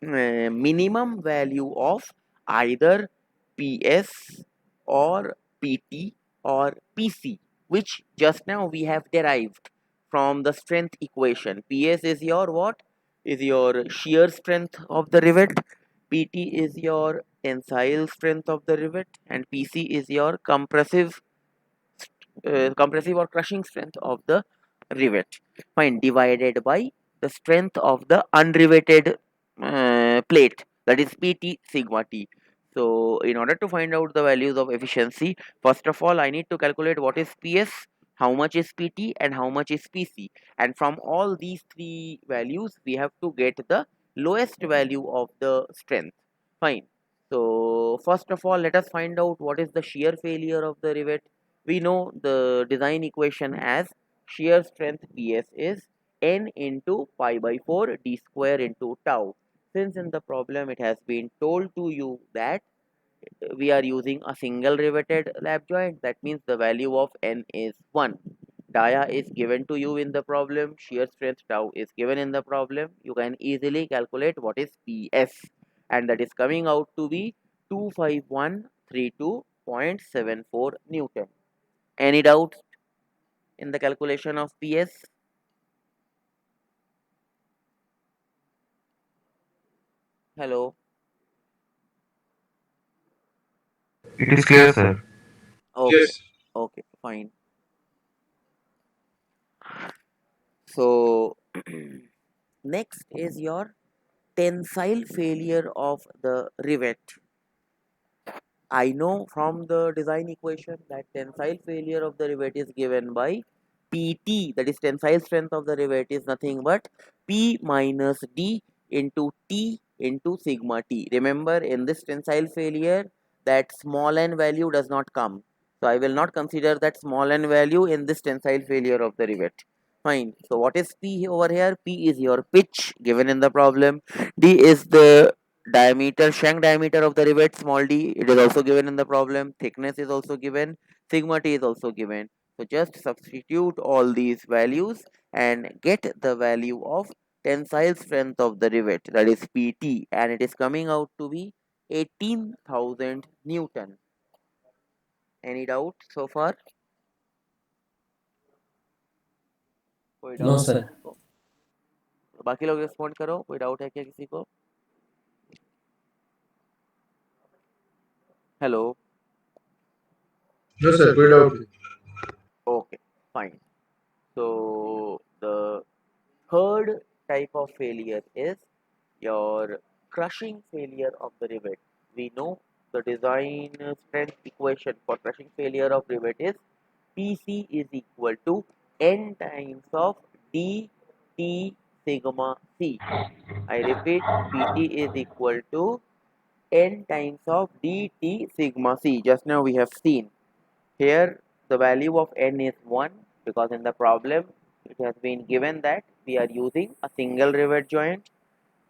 minimum value of either PS or PT or PC, which just now we have derived from the strength equation. PS is your what? Is your shear strength of the rivet. PT is your tensile strength of the rivet, and PC is your compressive or crushing strength of the rivet. Fine, divided by the strength of the unriveted plate, that is PT sigma T. So in order to find out the values of efficiency, first of all I need to calculate what is PS, how much is PT, and how much is PC, and from all these three values we have to get the lowest value of the strength. Fine. So first of all, let us find out what is the shear failure of the rivet. We know the design equation as shear strength PS is N into pi by 4 d square into tau. Since in the problem it has been told to you that we are using a single riveted lap joint, that means the value of N is 1. Dia is given to you in the problem, shear strength tau is given in the problem. You can easily calculate what is PS, and that is coming out to be 25132.74 Newton. Any doubts in the calculation of PS? Hello. It is clear, sir. Okay. Yes. Okay. Fine. So next is your tensile failure of the rivet. I know from the design equation that tensile failure of the rivet is given by PT, that is tensile strength of the rivet is nothing but P minus D into T into sigma T. Remember, in this tensile failure that small n value does not come. So I will not consider that small n value in this tensile failure of the rivet. Fine. So what is P over here? P is your pitch given in the problem. D is the diameter, shank diameter of the rivet, small d, it is also given in the problem. Thickness is also given. Sigma T is also given. So just substitute all these values and get the value of tensile strength of the rivet, that is PT, and it is coming out to be 18,000 Newton. Any doubt so far? कोई No, doubt है sir. किसी को? बाकी लोग respond करो, कोई doubt है क्या किसी को? Hello. No, sir. Put out. Okay, fine. So the third type of failure is your crushing failure of the rivet. We know the design strength equation for crushing failure of rivet is PC is equal to N times of DT sigma C. I repeat, PT is equal to N times of DT sigma C. Just now we have seen. Here the value of N is 1 because in the problem it has been given that we are using a single rivet joint.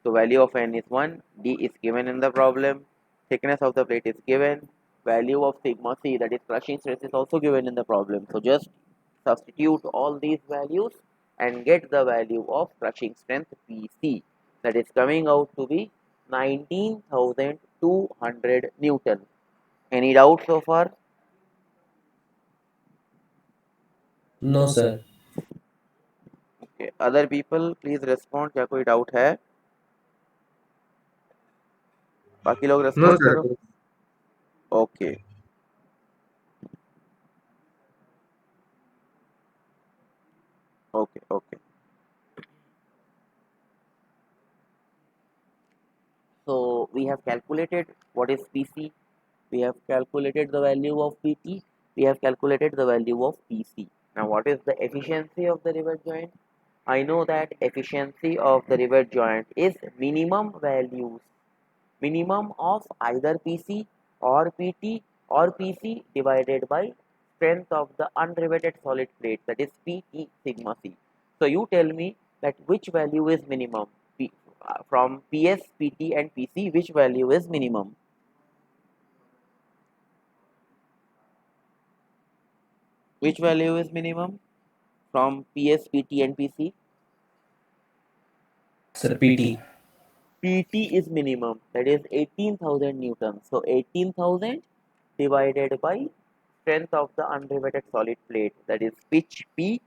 So value of N is 1, D is given in the problem, thickness of the plate is given, value of sigma C, that is crushing stress, is also given in the problem. So just substitute all these values and get the value of crushing strength PC, that is coming out to be 19,200 Newton. Any doubt so far? No, sir. Okay. Other people please respond. क्या कोई doubt है? बाकी लोग No, respond sir. करो. Okay. Okay. Okay. So we have calculated what is PC. We have calculated the value of PT. We have calculated the value of PC. Now what is the efficiency of the rivet joint? I know that efficiency of the rivet joint is minimum of either PC or PT or PC divided by strength of the unriveted solid plate, that is PT sigma C. So you tell me that which value is minimum from PS, PT and PC, which value is minimum? Which value is minimum from PS, PT and PC? Sir, PT. PT is minimum, that is 18,000 newtons. So 18,000 divided by strength of the unriveted solid plate, that is pitch P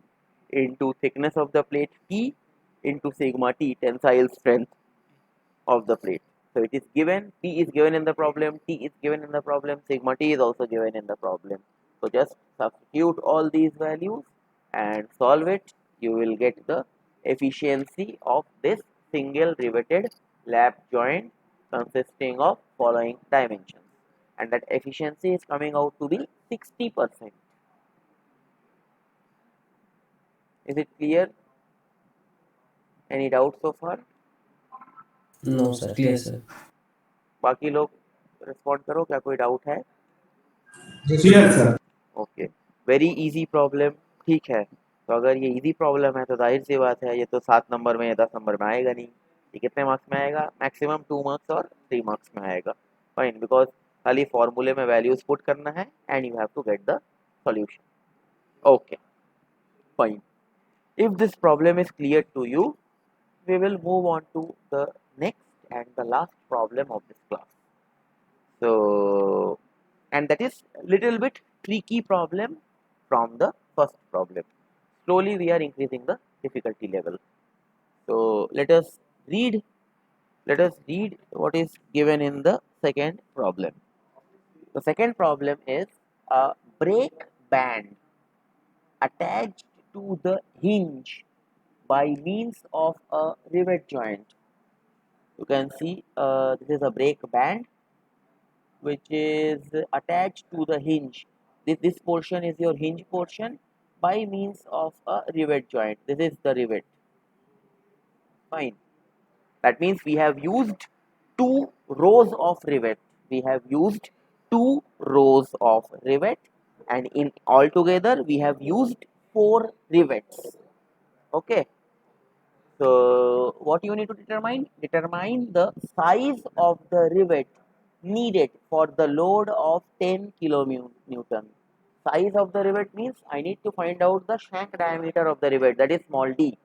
into thickness of the plate T into sigma T, tensile strength of the plate. So it is given, P is given in the problem, T is given in the problem, sigma T is also given in the problem. So just substitute all these values and solve it. You will get the efficiency of this single riveted lap joint consisting of following dimensions, and that efficiency is coming out to be 60%. Is it clear? Any doubt so far? No, sir. Clear, sir. बाकी लोग respond करो, क्या कोई doubt है? Clear, sir. Okay, very easy problem. ठीक है, तो अगर ये इजी प्रॉब्लम है तो जाहिर सी बात है ये तो 7 नंबर में या 10 नंबर में आएगा नहीं. ये कितने मार्क्स में आएगा? मैक्सिमम 2 मार्क्स और 3 मार्क्स में आएगा. फाइन, बिकॉज खाली फॉर्मूले में वैल्यूज पुट करना है and you have to get the solution. Okay, fine. If this problem is clear to you, we will move on to the next and the last problem of this class. So, and that is little bit tricky problem from the first problem. Slowly we are increasing the difficulty level. So read let us read what is given in the second problem. The second problem is a brake band attached to the hinge by means of a rivet joint. You can see this is a brake band which is attached to the hinge. This portion is your hinge portion by means of a rivet joint. This is the rivet. Fine. That means we have used 2 rows of rivet. We have used 2 rows of rivet, and in altogether we have used 4 rivets. Okay. So what you need to determine? Determine the size of the rivet needed for the load of 10 kilonewton. Size of the rivet means I need to find out the shank diameter of the rivet, that is small d.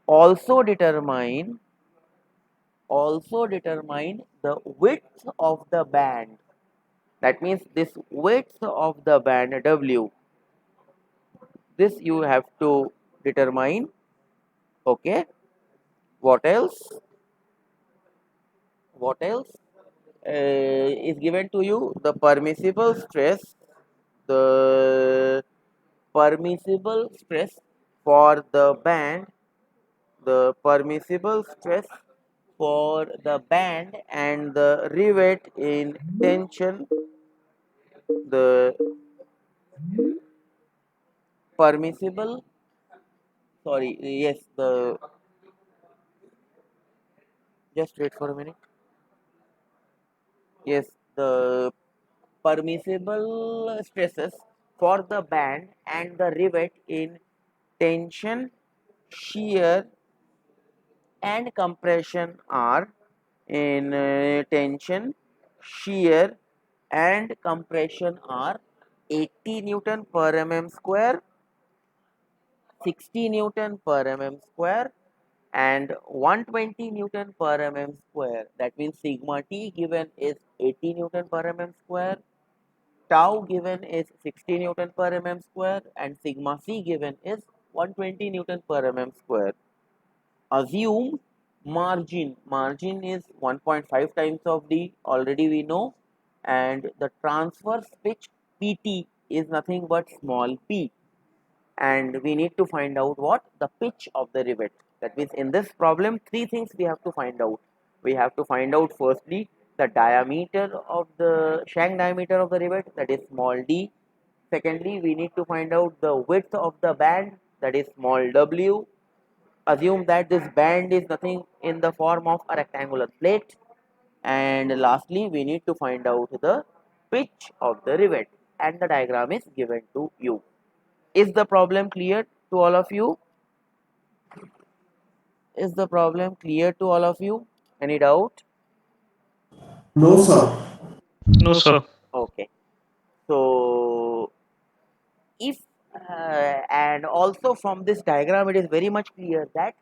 Also determine the width of the band. That means this width of the band W. This you have to determine. Okay. What else? What else? Is given to you the permissible stress for the band, and the rivet in tension, the permissible sorry yes the just wait for a minute. Yes, the permissible stresses for the band and the rivet in tension, shear and compression are in tension, shear and compression are 80 Newton per mm square, 60 Newton per mm square and 120 Newton per mm square. That means sigma T given is 80 Newton per mm square, tau given is 60 Newton per mm square and sigma C given is 120 Newton per mm square. Assume margin is 1.5 times of D, already we know, and the transverse pitch PT is nothing but small p, and we need to find out what the pitch of the rivet. That means in this problem 3 things we have to find out. We have to find out firstly the diameter of the shank diameter of the rivet, that is small d. Secondly, we need to find out the width of the band, that is small w. Assume that this band is nothing in the form of a rectangular plate. And lastly, we need to find out the pitch of the rivet, and the diagram is given to you. Is the problem clear to all of you? Is the problem clear to all of you? Any doubt? No, sir. No, sir. Okay. So, if and also from this diagram, it is very much clear that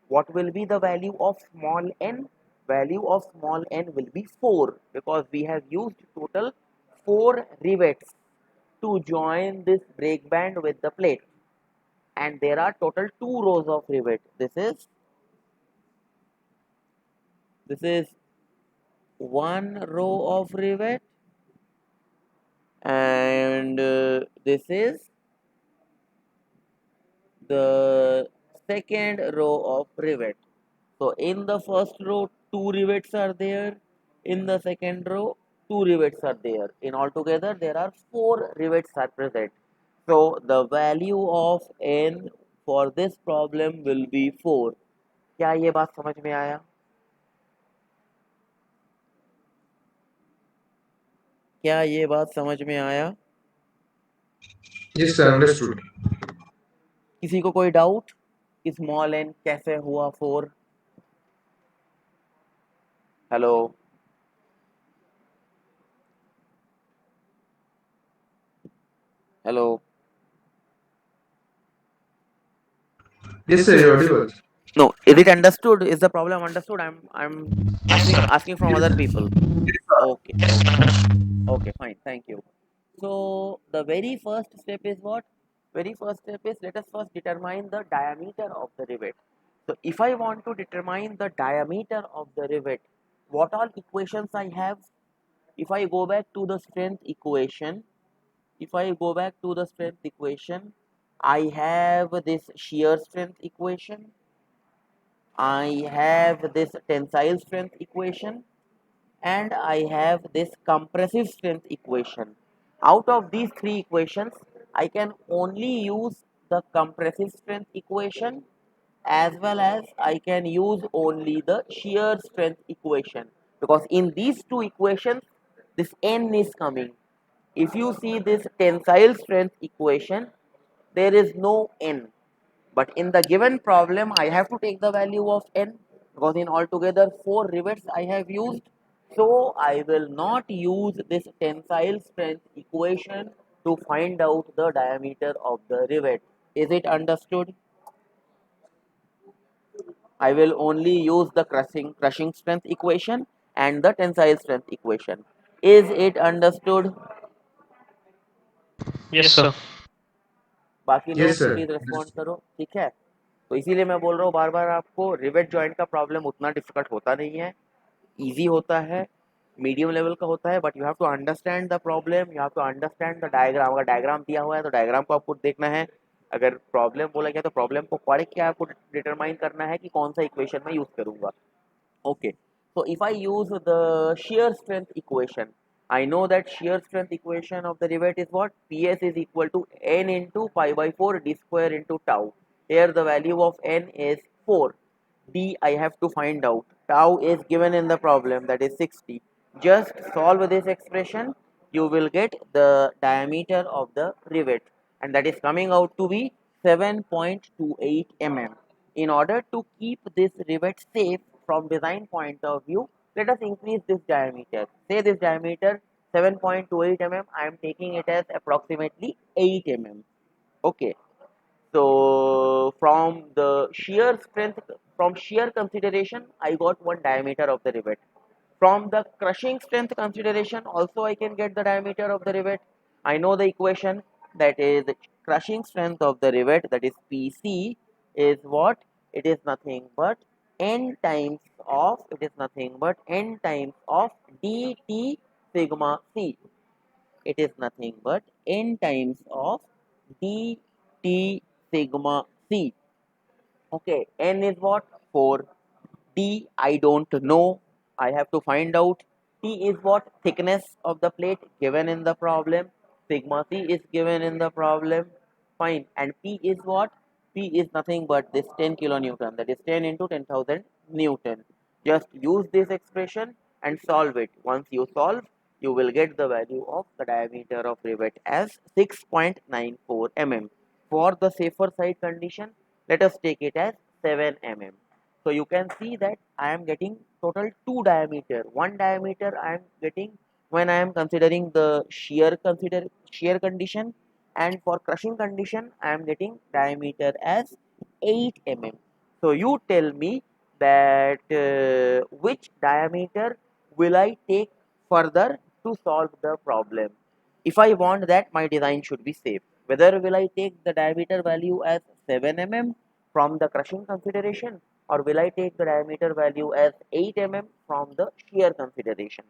what will be the value of small n? Value of small n will be 4, because we have used total 4 rivets to join this brake band with the plate, and there are total 2 rows of rivet. This is one row of rivet, and this is the second row of rivet. So in the first row, two rivets are there. In the second row, two rivets are there. In altogether, there are four rivets are present. So the value of n for this problem will be 4. क्या ये बात समझ में आया? क्या ये बात समझ में आया? Yes, sir, understood. किसी को कोई डाउट कि स्मॉल n कैसे हुआ 4? Hello, hello. Yes, sir, you're audible. No, is it understood? Is the problem understood? I'm asking from other people. Okay, okay, fine, thank you. So the very first step is what? Very first step is, let us first determine the diameter of the rivet. So if I want to determine the diameter of the rivet, what all equations I have? If I go back to the strength equation, I have this shear strength equation, I have this tensile strength equation, and I have this compressive strength equation. Out of these three equations, I can only use the compressive strength equation, as well as I can use only the shear strength equation, because in these two equations this n is coming. If you see this tensile strength equation, there is no n, but in the given problem I have to take the value of n, because in altogether 4 rivets I have used. So I will not use this tensile strength equation to find out the diameter of the rivet. Is it understood? I will only use the crushing strength equation and the tensile strength equation. Is it understood? Yes, sir. बाकी Yes, लोग sir. Please respond करो, ठीक है? तो इसीलिए मैं बोल रहा हूँ बार बार आपको, रिवेट जॉइंट का प्रॉब्लम उतना डिफिकल्ट होता नहीं है, इजी होता है, मीडियम लेवल का होता है, but you have to understand the problem, you have to understand the diagram. अगर डायग्राम दिया हुआ है तो डायग्राम को आपको देखना है, अगर प्रॉब्लम बोला गया तो प्रॉब्लम को पढ़ के आपको डिटरमाइन करना है कि कौन सा इक्वेशन मैं यूज करूंगा. Okay, so if I use the shear strength equation, I know that shear strength equation of the rivet is what? PS is equal to n into pi by 4 d square into tau. Here the value of n is 4. D I have to find out. Tau is given in the problem, that is 60. Just solve this expression, you will get the diameter of the rivet, and that is coming out to be 7.28 mm. In order to keep this rivet safe from design point of view, let us increase this diameter. Say this diameter 7.28 mm, I am taking it as approximately 8 mm. Okay, so from the shear strength, from shear consideration, I got one diameter of the rivet. From the crushing strength consideration, also I can get the diameter of the rivet. I know the equation, that is crushing strength of the rivet, that is PC, is what? It is nothing but n times of, dt sigma c. It is nothing but n times of dt sigma c. Okay, n is what? 4. D I don't know, I have to find out. T is what? Thickness of the plate given in the problem. Sigma C is given in the problem. Fine. And P is what? P is nothing but this 10 kilonewton, that is 10 into 10,000 Newton. Just use this expression and solve it. Once you solve, you will get the value of the diameter of rivet as 6.94 mm. For the safer side condition, let us take it as 7 mm. So you can see that I am getting total two diameter. One diameter I am getting when I am considering the shear condition, and for crushing condition I am getting diameter as 8 mm. So you tell me that which diameter will I take further to solve the problem. If I want that my design should be safe, whether will I take the diameter value as 7 mm from the crushing consideration, or will I take the diameter value as 8 mm from the shear consideration?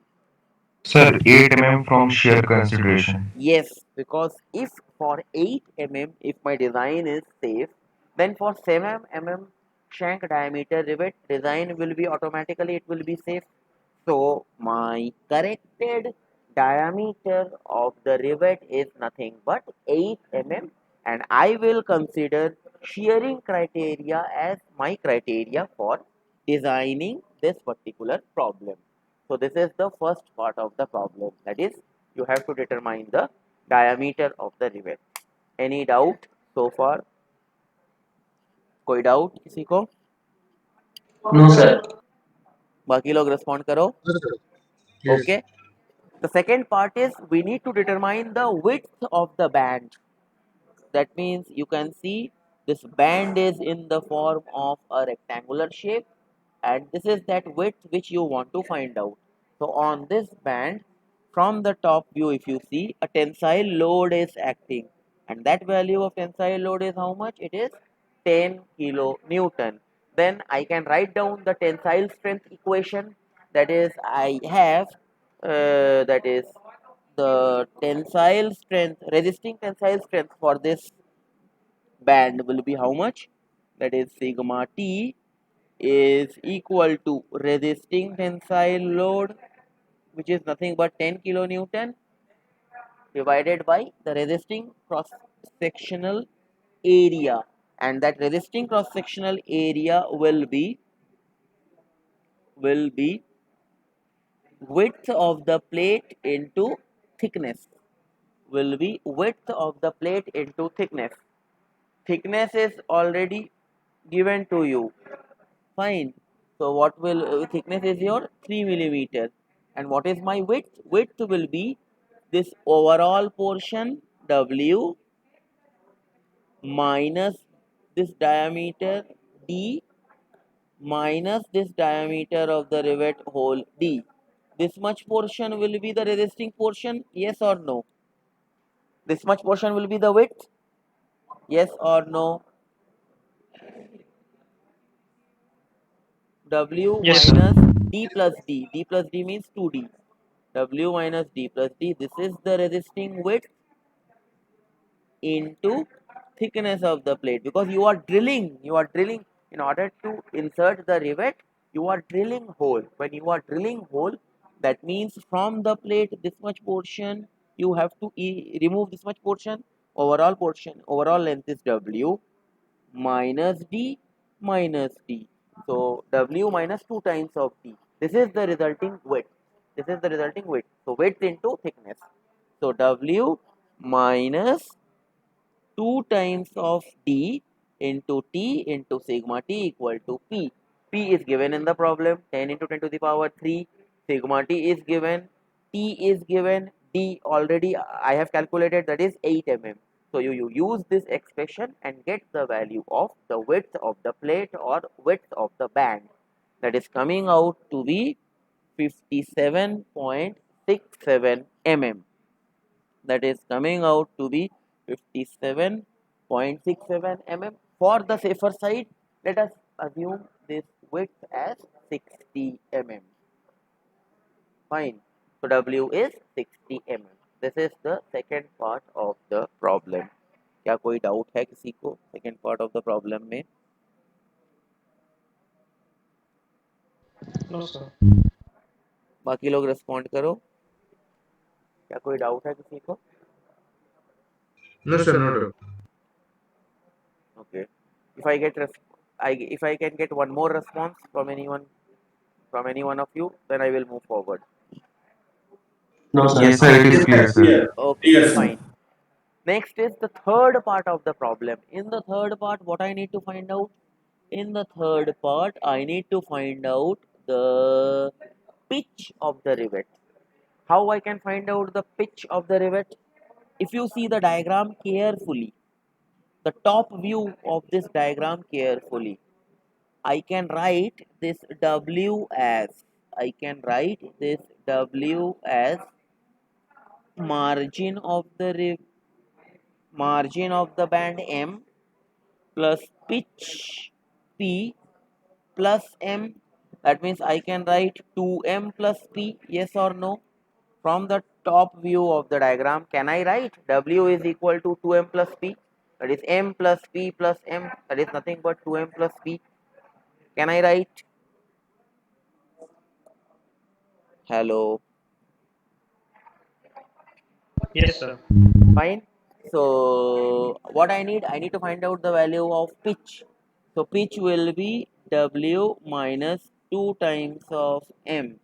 Sir, 8 mm from shear consideration. Yes, because if for 8 mm, if my design is safe, then for 7 mm shank diameter rivet design will be automatically, it will be safe. So my corrected diameter of the rivet is nothing but 8 mm, and I will consider shearing criteria as my criteria for designing this particular problem. So this is the first part of the problem, that is you have to determine the diameter of the rivet. Any doubt so far? कोई doubt किसी को? No, sir. बाकी लोग respond करो. Yes. Okay. The second part is we need to determine the width of the band. That means you can see this band is in the form of a rectangular shape, and this is that width which you want to find out. So on this band, from the top view, if you see, a tensile load is acting, and that value of tensile load is how much? It is 10 kilonewton. Then I can write down the tensile strength equation, that is I have that is the tensile strength, resisting tensile strength for this band will be how much? That is sigma T is equal to resisting tensile load, which is nothing but 10 kilonewton, divided by the resisting cross sectional area, and that resisting cross sectional area will be width of the plate into thickness, will be width of the plate into thickness. Thickness is already given to you. Fine. So what will thickness is your 3 millimeter, and what is my width? Width will be this overall portion W minus this diameter D minus this diameter of the rivet hole D. This much portion will be the resisting portion, yes or no? This much portion will be the width, yes or no? W Yes, sir. minus D plus D. D plus D means 2D. W minus D plus D. This is the resisting width into thickness of the plate, because you are drilling in order to insert the rivet. You are drilling hole. When you are drilling hole, that means from the plate this much portion you have to remove this much portion. Overall length is W minus D minus D. So W minus 2 times of D. This is the resulting width. This is the resulting width. So width into thickness. So W minus 2 times of D into T into sigma T equal to P. P is given in the problem, 10 into 10 to the power 3. Sigma T is given, T is given, D already I have calculated, that is 8 mm. So you use this expression and get the value of the width of the plate or width of the band. That is coming out to be 57.67 mm. That is coming out to be 57.67 mm. For the safer side, let us assume this width as 60 mm. Fine. So W is 60 mm. This is the second part of the problem. क्या कोई doubt है किसी को second part of the problem में? No, sir. बाकी लोग respond करो. क्या कोई डाउट है किसी को? No, sir, no doubt. Okay. If I get if I can get one more response from any one of you, then I will move forward. No, sir. Yes, sir, it is clear, sir. Okay, Yes, sir. fine. Next is the third part of the problem. In the third part, what I need to find out? In the third part, I need to find out the pitch of the rivet. How I can find out the pitch of the rivet? If you see the diagram carefully, the top view of this diagram carefully, I can write this W as margin of the margin of the band M plus pitch P plus m, that means I can write 2m plus p, yes or no? From the top view of the diagram, can I write w is equal to 2m plus p, that is m plus p plus m, that is nothing but 2m plus p? Can I write? Hello. Yes, sir. Fine. So what I need to find out the value of pitch. So pitch will be w minus 2 times of m.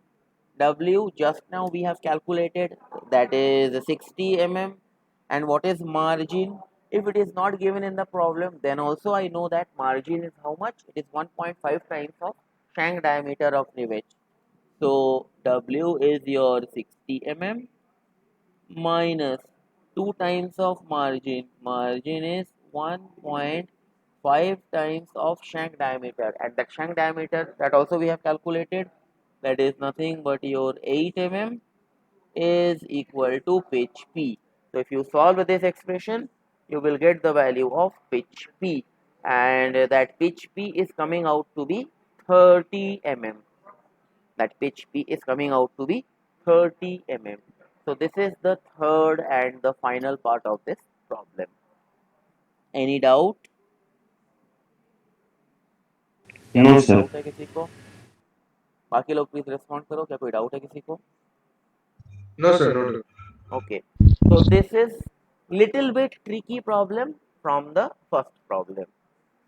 W just now we have calculated, that is 60 mm. And what is margin? If it is not given in the problem, then also I know that margin is how much? It is 1.5 times of shank diameter of rivet. So W is your 60 mm minus 2 times of margin. Margin is 1.5 times of shank diameter, and that shank diameter, that also we have calculated, that is nothing but your 8 mm is equal to pitch P. So if you solve this expression, you will get the value of pitch P, and that pitch P is coming out to be 30 mm. That pitch P is coming out to be 30 mm. So this is the third and the final part of this problem. Any doubt? क्या No, कोई sir. Doubt है किसी को? बाकी लोग please respond करो, क्या कोई डाउट है किसी को? No, sir, no. Okay, so this is little bit tricky problem from the first problem.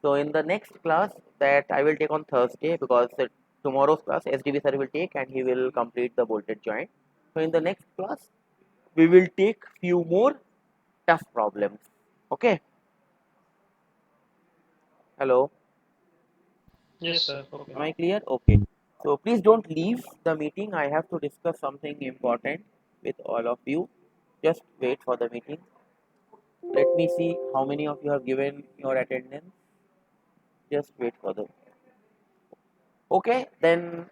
So in the next class that I will take on Thursday, because tomorrow's class SDB sir will take and he will complete the bolted joint. So in the next class we will take few more tough problems. Okay. Hello. Yes, sir. Okay. Am I clear? Okay. So please don't leave the meeting. I have to discuss something important with all of you. Just wait for the meeting. Let me see how many of you have given your attendance. Just wait for the. Okay, then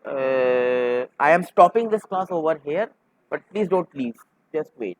I am stopping this class over here, but please don't leave. Just wait.